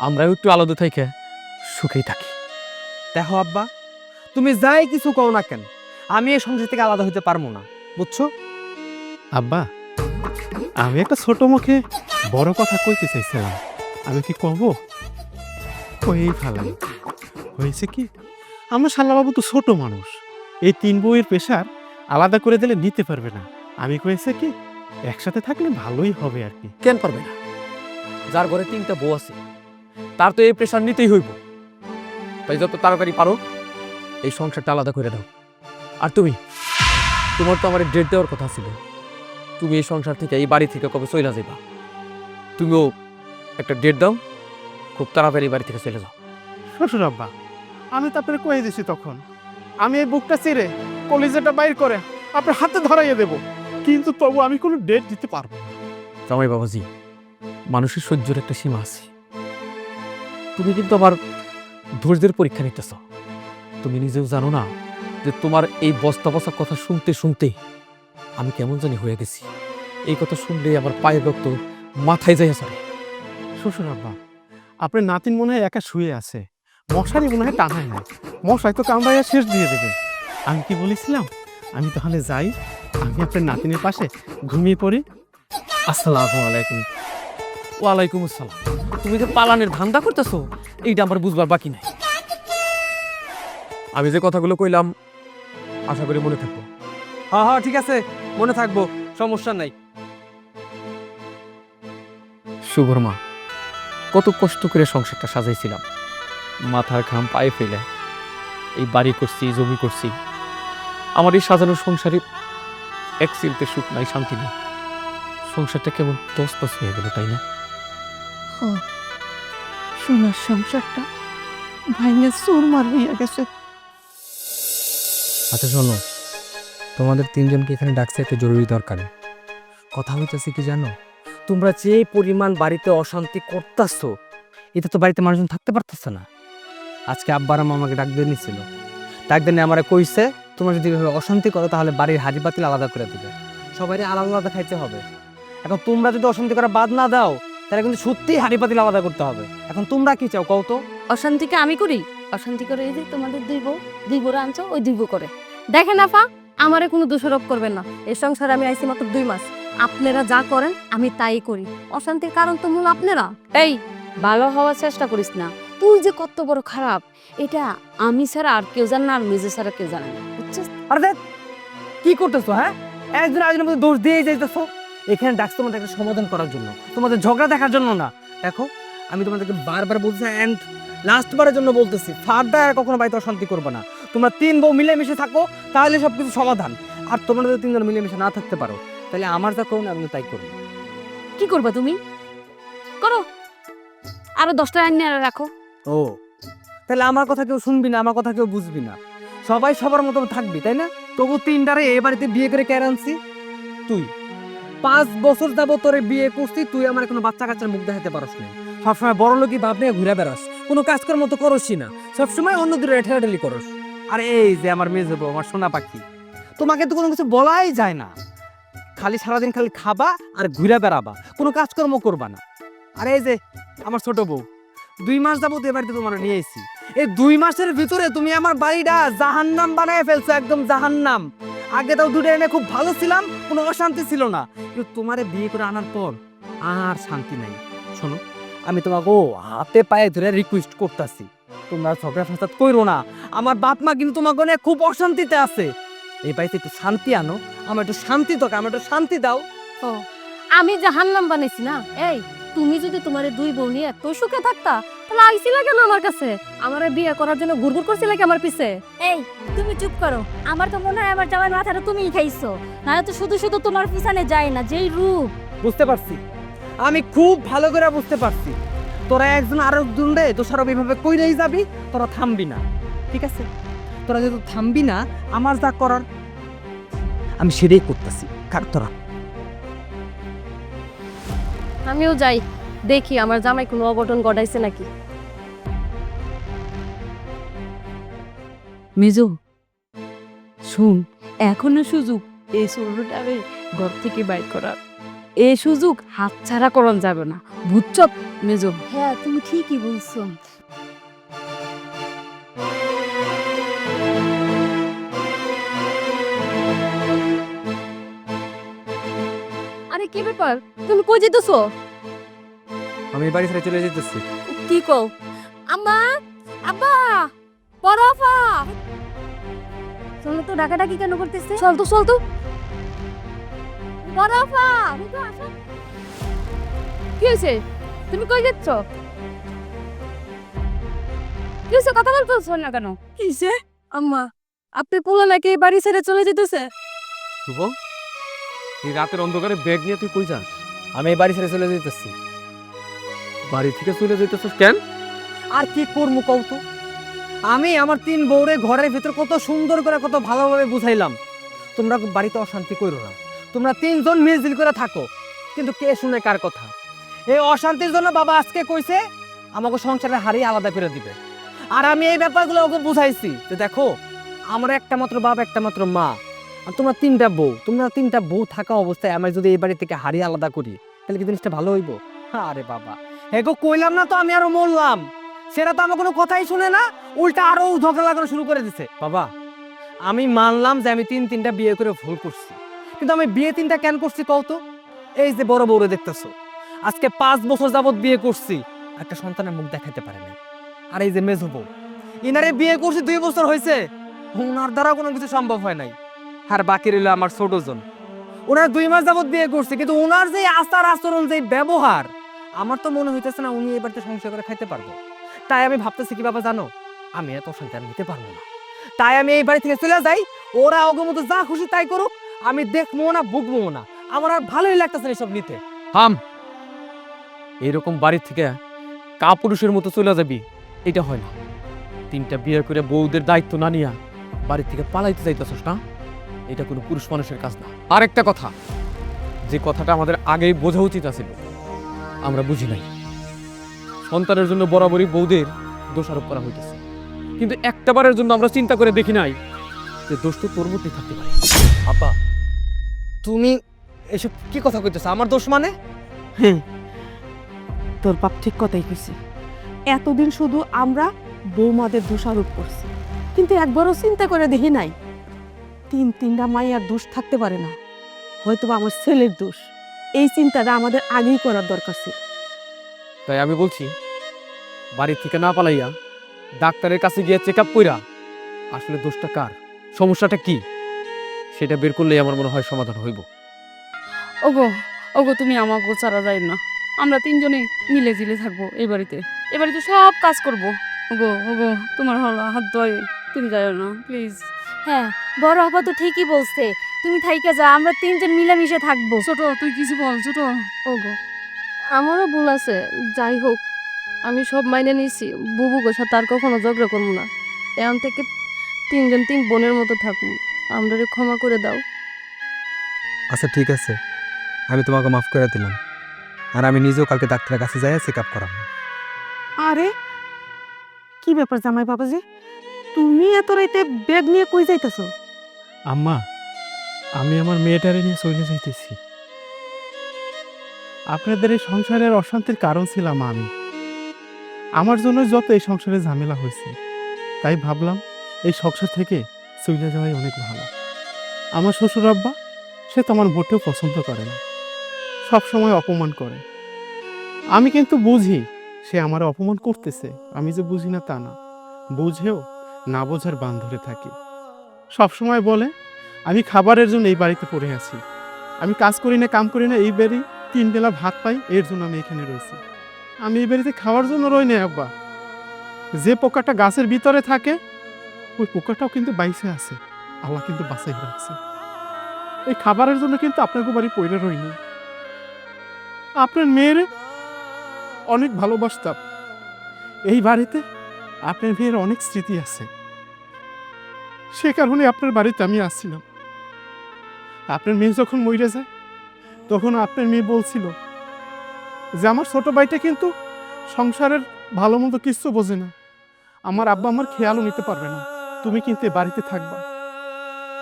আমরাও একটু আলাদা থেকে সুখেই থাকি।
দেখো আব্বা, তুমি যাই কিছু কও না কেন, আমি এই সংসার থেকে আলাদা হইতে পারবো না, বুঝছো?
আব্বা, আমি একটা ছোট মুখে বড় কথা কইতে চাইছিলাম, আমি কি কব? কই ফেলাই। হয়েছে কি, আমার শালাবাবু তো ছোট মানুষ, এই 3 বউয়ের প্রেশার আলাদা করে দিলে নিতে পারবে না। আমি কইছে কি, একসাথে থাকলে ভালোই হবে আর কি।
কেন পারবে না? যার ঘরে 3টা বউ আছে তার তো এই প্রেশার নিতেই হইব। তাই যত তাড়াতাড়ি পারো এই সংসারটা আলাদা করে দাও। আর তুমি, তোমার তো আমার ডেট দেওয়ার কথা ছিল। তুমি এই সংসার থেকে, এই বাড়ি থেকে কবে চলে যাইবা? তুমিও একটা ডেট দাও, খুব তাড়াতাড়ি বাড়ি থেকে চলে যাও।
শ্বশুর আব্বা, আমি তো আপনার কয়ে দিছি তখন, আমি এই বুকটা চিরে কলিজাটা বাইর করে আপনার হাতে ধরাইয়ে দেব, কিন্তু তবু আমি কোনো ডেট দিতে পারবো না।
জামাই বাবাজি, মানুষের সহ্যের একটা সীমা আছে। তুমি কিন্তু আমার ধৈর্যের পরীক্ষা নিতেছ। তুমি নিজেও জানো না যে তোমার এই বস্তা বস্তা কথা শুনতে শুনতে আমি কেমন জানি হয়ে গেছি। এই কথা শুনলে আমার পায়ের রক্ত মাথায় যায় চলে।
শ্বশুর আব্বা, আপনার নাতিন মনে হয় একা শুয়ে আছে, মশারি মনে হয় টানায় নাই, মশাই তো কামড়াইয়া শেষ দিয়ে দেবে। আমি কি বলেছিলাম, আমি তাহলে যাই, আমি আপনার নাতিনের পাশে ঘুমিয়ে পড়ি।
আসসালামু আলাইকুম। ওয়ালাইকুম আসসালাম। তুমি যে পালানের ধান্দা করতেছো এইটা আমার বুঝবার বাকি নাই। আমি যে কথাগুলো কইলাম আশা করি মনে থাকবো।
হ্যাঁ হ্যাঁ ঠিক আছে, মনে থাকবো, সমস্যা নাই।
শুভর মা, কত কষ্ট করে সংসারটা সাজাইছিলাম, মাথার ঘাম পায়ে ফেলে এই বাড়ি করছি, জমি করছি। আমার এই সাজানোর সংসারে এক চিলতে সুখ নাই, শান্তি নেই। সংসারটা কেমন তসতস হয়ে গেল, তাই না?
সোনার সংসারটা ভাইয়া চুরমার হইয়া গেছে।
আচ্ছা শোনো, তোমাদের তিনজনকে এখানে ডাকছে একটা জরুরি দরকারে। কথা হইতেছে কি জানো, তোমরা যে পরিমাণ বাড়িতে অশান্তি করতেছো, এতে তো বাড়িতে মানুষজন থাকতে পারতেছে না। আজকে আব্বার আম্মা আমাকে ডাক দিয়ে নিছিল, ডাক দিয়ে আমারে কইছে তোমরা যদি এভাবে অশান্তি করো তাহলে বাড়ির হাড়ি পাতিল আলাদা করে দিবে, সবাই আলাদা আলাদা খাইতে হবে। এখন তোমরা যদি অশান্তি করা বাদ না দাও তাহলে কিন্তু সত্যিই হাড়ি পাতিল আলাদা করতে হবে। এখন তোমরা কি চাও কও তো?
অশান্তিকে আমি করি? অশান্তি করে এই যে তোমাদের দুই বউ আনছো, ওই দুই বউ করে।
দেখেন আপা, আমারে কোনো দোষারোপ করবেন না। এই সংসারে আমি আইছি মাত্র 2 মাস। আপনারা যা করেন আমি তাই করি। অশান্তির কারণ তো মূল আপনারা।
এই, ভালো হওয়ার চেষ্টা করিস না। তুই যে কত বড় খারাপ এটা আমি ছাড়া আর কেউ জানে না, আর মেজে ছাড়া কেউ জানে না, বুঝছিস?
আরে দেখ কি করতেছো, হ্যাঁ? একজন আরেকজনের মধ্যে দোষ দিয়ে যাইতেছো। এখানে ডাকছো তোমাদের একটা সমাধান করার জন্য, তোমাদের ঝগড়া দেখার জন্য না। দেখো আমি তোমাদেরকে বারবার বলছি, অ্যান্ড লাস্টবারের জন্য বলতেছি, ফার্দার আর কখনো বাড়িতে অশান্তি করবে না। তোমরা 3 বউ মিলেমিশে থাকো, তাহলে সবকিছু সমাধান। আর তোমরা যদি 3 জন মিলেমিশে না থাকতে পারো তাহলে আমার যা করুন আমি তাই করবো।
কি করবা তুমি? করো, আরো 10টা আইনে রাখো।
ও, তাহলে আমার কথা কেউ শুনবি না, আমার কথা কেউ বুঝবি না, সবাই সবার মতো থাকবি, তাই না? তবু 3টারে এ বাড়িতে বিয়ে করে কে আনছি? তুই 5 বছর যাবো তোরে বিয়ে করছি, তুই আমার কোনো বাচ্চা কাচ্চার মুখ দেখাতে পারস না। সবসময় বড় লোকই ভাব নিয়ে ঘুরে বেড়াস, কোনো কাজকর্ম তো করসই না, সবসময় অন্য দূরে ঠেলাঠেলি করস। আর এই যে আমার মেয়ে যাবো, আমার সোনা পাখি, তোমাকে তো কোনো কিছু বলাই যায় না, খালি সারাদিন খালি খাবা আর ঘুরে বেড়াবা, কোনো কাজকর্ম করবা না। আর এই যে আমার ছোট বউ, 2 মাস যাবত এ বাড়িতে তোমার নিয়ে এসেছি, এই 2 মাসের ভিতরে তুমি আমার বাড়িটা জাহান্নাম বানায় ফেলছো, একদম জাহান্নাম। আগে তাও 2টা এনে খুব ভালো ছিলাম, কোনো অশান্তি ছিল না, কিন্তু তোমারে বিয়ে করে আনার পর আর শান্তি নাই। শোনো, আমি তোমাকে হাতে পায়ে ধরে রিকোয়েস্ট করতেছি, তোমরা ঝগড়া ফাসাদ কইরো না। আমার বাপ মা কিন্তু তোমাকে নিয়ে খুব অশান্তিতে আছে, এই বাড়িতে একটু শান্তি আনো, আমার একটু শান্তি দরকার, আমার একটু শান্তি দাও।
ও, আমি জাহান্নাম বানাইছি না? এই, তুমি যদি তোমার 2 বউ নিয়ে এত সুখে থাকতা তাহলে আইছিলা কেন আমার কাছে? আমারে বিয়ে করার জন্য গুড়গুড় করছিলা কি আমার পিছে?
এই তুমি চুপ করো। আমার তো মনে হয় আমার জামাই মাথাটা তুমিই খাইছো, নাহলে তো শুধু শুধু তোমার পিছনে যায় না, যেই রূপ।
বুঝতে পারছি, আমি খুব ভালো করে বুঝতে পারছি, তোরা একজন আরেকজন রে দোষারোপ এইভাবে কইরেই যাবি, তোরা থামবি না, ঠিক আছে? তোরা যেহেতু থামবি না, আমার যা করার আমি সেটাই করতেছি। কার তোরা
আমিও যাই, দেখি আমার জামাই কোনো অঘটন ঘটাইছে নাকি।
মেজো শুন, এখনো সুযোগ এই ছোটটারে ঘর থেকে বাইর করার। এই সুযোগ হাতছাড়া করন যাবে না, বুঝছো মেজো?
হ্যাঁ তুমি ঠিকই বলছো।
আরে কি ব্যাপার, তুমি কই যেতেছো?
আমি বাড়ি ছেড়ে চলে যেতেছি।
কি কও? আম্মা, আব্বা, বরফা,
চলো তো, ডাকাডাকি কেন করতেছে?
চল তো
বরফা,
কি হয়েছে? তুমি কই যাচ্ছ? কি হয়েছে, কথা বলতেছো না কেন? কিসে? আম্মা, আপনি পোলা নাকি এই বাড়ি ছেড়ে চলে যেতেছে?
শুভ, এই রাতের অন্ধকারে ব্যাগ নিয়ে তুই কই যাস?
আমি এই বাড়ি ছেড়ে চলে যেতেছি।
বাড়ি থেকে চলে যেতেছিস কেন?
আর কি করবো কও তো? আমি আমার 3 বউরে ঘরের ভিতর কত সুন্দর করে কত ভালোভাবে বুঝাইলাম, তোমরা বাড়িতে অশান্তি করো না, তোমরা 3 জন মিলজিল করে থাকো, কিন্তু কে শুনে কার কথা? এই অশান্তির জন্য বাবা আজকে কইছে আমাকে সংসারে হারিয়ে আলাদা করে দিবে। আর আমি এই ব্যাপারগুলো ওকে বুঝাইছি যে দেখো আমার একটা মাত্র বাপ একটা মাত্র মা, আর তোমরা তিনটা বউ থাকা অবস্থায় আমি যদি এই বাড়ি থেকে হারিয়ে আলাদা করি তাহলে কি জিনিসটা ভালো হইব? আরে বাবা এগো কইলাম না তো আমি আরো মরলাম, সেটা তো আমার কোনো কথাই শুনে না, উল্টা আরো ঝগড়া লাগানো শুরু করে দিছে। বাবা আমি মানলাম যে আমি তিনটা বিয়ে করে ভুল করছি, কিন্তু আমি বিয়ে তিনটা কেন করছি কও তো? এই যে বড় বউরে দেখতেছো, আজকে 5 বছর যাবত বিয়ে করছি, একটা সন্তানের মুখ দেখাতে পারে নাই। আর এই যে মেজো বউ, ইনারে বিয়ে করছি 2 বছর হয়েছে, ওনার দ্বারা কোনো কিছু সম্ভব হয় নাই। আর বাকি রইল আমার ছোট জন, ওনার 2 মাস যাবত বিয়ে করছে, কিন্তু ওনার যে আচার আচরণ যে ব্যবহার, আমার তো মনে হইতেছে না উনি এই বাড়িতে সংসার করে খাইতে পারবো। তাই আমি ভাবতেছি কি বাবা জানো, আমি এত অশান্তি আর নিতে পারবো না, তাই আমি এই বাড়ি থেকে চলে যাই। ওরা ওগো মতো যা খুশি তাই করুক, আমি দেখবো না বুকবো না, আমার আর ভালোই লাগতেছে না এসব নিতে।
হাম, এরকম বাড়ি থেকে কাপুরুষের মতো চলে যাবি, এটা হয় না। 3টা বিয়ে করে বউদের দায়িত্ব না নিয়া বাড়ি থেকে পালাইতে যাইতেছস না, এটা কোনো পুরুষ মানুষের কাজ না। আরেকটা কথা, যে কথাটা আমাদের আগেই বোঝা উচিত আছিল, আমরা বুঝি নাই। সন্তানের জন্য বরাবরই বউদের দোষারোপ করা হইতেছে, কিন্তু একটাবারের জন্য আমরা চিন্তা করে দেখি নাই যে দোষ তো তোর মধ্যেই থাকতে পারে।
আপা তুমি এসব কি কথা কইতেছ? আমার দোষ মানে?
হ্যাঁ, তোর বাপ ঠিক কথাই কইছে। এতদিন শুধু আমরা বৌমাদের দোষারোপ করছি, কিন্তু একবারও চিন্তা করে দেখি নাই তিনটা মাইয়ার দোষ থাকতে পারে না, হয়তো বা আমার ছেলের দোষ। এই চিন্তাটা আমাদের আগেই করার দরকার ছিল।
তাই আমি বলছি, বাড়ি থেকে না পালাইয়া ডাক্তারের কাছে গিয়ে চেক আপ কইরা আসলে দোষটা কার, সমস্যাটা কি, সেটা বের করলেই আমার মনে হয় সমাধান হইব।
ওগো ওগো, তুমি আমাকে ছাড়া যাই না, আমরা 3জনে মিলে জিলে থাকবো এই বাড়িতে, এ বাড়িতে সব কাজ করবো। ওগো ওগো, তোমার হাত ধরে, তুমি যাও না প্লিজ।
হ্যাঁ, বড় আপা তো ঠিকই বলছে, তুমি থাইকা যা, আমরা 3জন মিলেমিশে থাকবো।
ছোট তুই কিছু বল ছোট।
ওগো আমারও ভুল আছে, যাই হোক আমি সব মাইনে নিয়েছি, বুবুগোর সাথে আর কখনো ঝগড়া করবো না। এখন থেকে 3জন 3 বোনের মতো থাকবো, আমরা ক্ষমা করে দাও।
আচ্ছা ঠিক আছে, আমি তোমাকে মাফ করে দিলাম, আর আমি নিজেও কালকে ডাক্তারের কাছে যাই চেক আপ করাবো।
আরে কি ব্যাপার জামাই বাবাজি, তুমি এত রাইতে ব্যাগ নিয়ে কই যাইতেছো?
আম্মা, আমি আমার মেয়েটারে নিয়ে চলে যাইতেছি। আপনাদের এই সংসারের অশান্তির কারণ ছিলাম আমি, আমার জন্য যত এই সংসারে ঝামেলা হয়েছে, তাই ভাবলাম এই সংসার থেকে চলে যাওয়াই অনেক ভালো। আমার শ্বশুর আব্বা, সে তো আমার মোটেও পছন্দ করে না, সব সময় অপমান করে। আমি কিন্তু বুঝি সে আমার অপমান করতেছে, আমি যে বুঝি না তা না, বুঝেও না বোঝার বান ধরে থাকি। সবসময় বলে আমি খাবারের জন্য এই বাড়িতে পড়ে আছি, আমি কাজ করি না কাম করি না, এই বাড়ি 3 বেলা ভাত পাই, এর জন্য আমি এখানে রয়েছি। আমি এই বাড়িতে খাওয়ার জন্য রই না আব্বা। যে পোকাটা গাছের ভিতরে থাকে, ওই পোকাটাও কিন্তু বাইসে আছে, আল্লাহ কিন্তু বাঁচাই রাখছে। এই খাবারের জন্য কিন্তু আপনাকে বাড়ি পড়ে রইনি। আপনার মেয়ের অনেক ভালোবাসতাম, এই বাড়িতে আপনার মেয়ের অনেক স্মৃতি আছে, সে কারণে আপনার বাড়িতে আমি আসছিলাম। আপনার মেয়ে যখন মরে যায়, তখন আপনার মেয়ে বলছিল যে আমার ছোট ভাইটা কিন্তু সংসারের ভালো মন্দ কিচ্ছু বোঝে না, আমার আব্বা আমার খেয়ালও নিতে পারবে না, তুমি কিন্তু এ বাড়িতে থাকবা,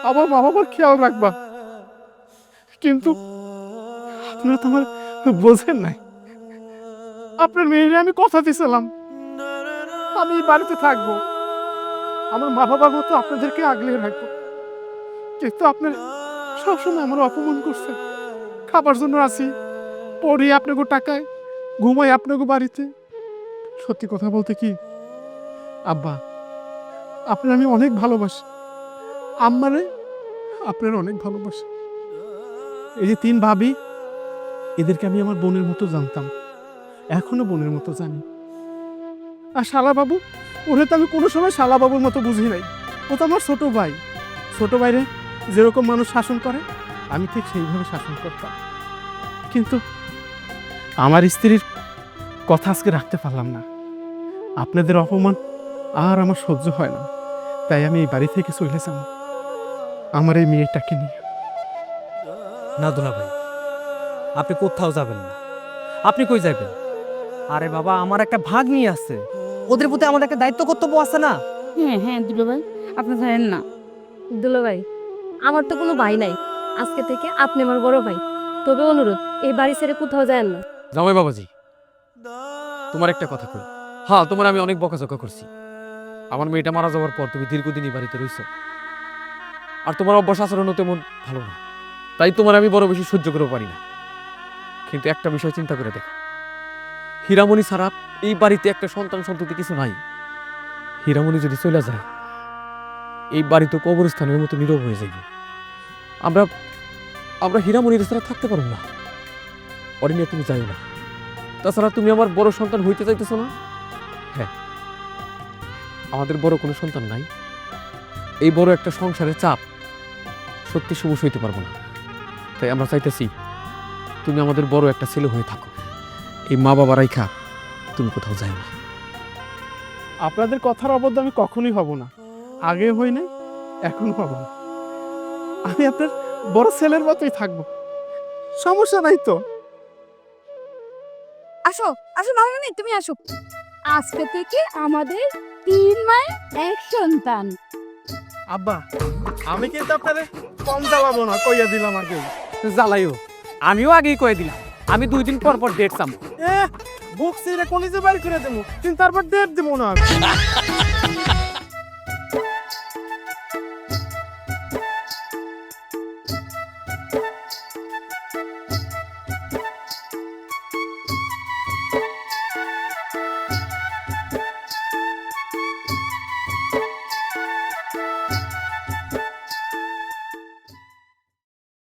আমার মা বাবার খেয়াল রাখবা। কিন্তু আপনারা তো আমার বোঝেন নাই। আপনার মেয়েরে আমি কথা দিয়েছিলাম আমি এই বাড়িতে থাকবো, আমার মা বাবার মতো আপনাদেরকে আগলে রাখবো, কিন্তু আপনার সবসময় আমার অপমান করছে। খাবার জন্য আসি, পড়ি আপনাকে টাকায়, ঘুমাই আপনাকে বাড়িতে। সত্যি কথা বলতে কি আব্বা, আপনার আমি অনেক ভালোবাসি, আম্মারে আপনার অনেক ভালোবাসি। এই যে 3 ভাবি, এদেরকে আমি আমার বোনের মতো জানতাম, এখনো বোনের মতো জানি। আর শালা বাবু, ওরে তো আমি কোনো সময় শালা বাবুর মতো বুঝি নাই, ও তো আমার ছোট ভাই। ছোট ভাইরে যেরকম মানুষ শাসন করে, আমি ঠিক সেইভাবে শাসন করতাম, কিন্তু আমার স্ত্রীর কথা আজকে রাখতে পারলাম না। আপনাদের অপমান আর আমার সহ্য হয় না, তাই আমি এই বাড়ি থেকে চলে যাব আমার এই মেয়েটাকে নিয়ে।
না দুলা ভাই, আপনি কোথাও যাবেন না, আপনি কই যাবেন? আরে বাবা, আমার একটা ভাগ্নি আছে, ওদের প্রতি আমাদের একটা দায়িত্ব কর্তব্য আছে না?
হ্যাঁ হ্যাঁ দুলো ভাই, আপনি জানেন না।
দুলো ভাই, আমার তো কোনো ভাই নাই, আজকে থেকে আপনি আমার বড় ভাই। তবে অনুরোধ, এই বাড়ি ছেড়ে কোথাও যায় না।
জামাই বাবাজি, তোমার একটা কথা কই। হ্যাঁ, তোমার আমি অনেক বকাঝকা করছি। আমার মেয়েটা মারা যাওয়ার পর তুমি দীর্ঘদিন এই বাড়িতে রইছো, আর তোমার অভ্যাস আচরণও তেমন ভালো না, তাই তোমার আমি বড় বেশি সহ্য করতে পারি না। কিন্তু একটা বিষয় চিন্তা করে দেখো, হীরামণি ছাড়া এই বাড়িতে একটা সন্তান সন্ততি কিছু নাই। হীরামণি যদি চলে যায়, এই বাড়ি তো কবরস্থানের মতো নীরব হয়ে যাইব। আমরা আমরা হীরামণির ছাড়া থাকতে পারব না। ওরে নিয়ে তুমি যাই না। তাছাড়া তুমি আমার বড় সন্তান হইতে চাইতেছো না? হ্যাঁ, আমাদের বড় কোনো সন্তান নাই। এই বড় একটা সংসারের চাপ সত্যি শুভ সইতে পারবো না। তাই আমরা চাইতেছি তুমি আমাদের বড় একটা ছেলে হয়ে থাকো। এই মা বাবা রাইখা তুমি কোথাও যাই না।
আপনাদের কথার অবদ্ধ আমি কখনোই হব না, আগে হই নাই, এখনো হব না। আমি আপনার বড় ছেলের মতোই থাকবো, সমস্যা নাই তো।
আসো আসো মামনি, তুমি আসো। আজকে থেকে আমাদের 3 মায়ের 1 সন্তান।
আব্বা, আমি কিন্তু আপনাদের কম জ্বালাবো না, কইয়া দিলাম আগে।
জ্বালাইও, আমিও আগেই কয়ে দিলাম, আমি 2 দিন পর পর ডেট চাম।
বুক সিরে কলিজে বাড়ি করে দেবো, কিন্তু তারপর ডেট দেবো না।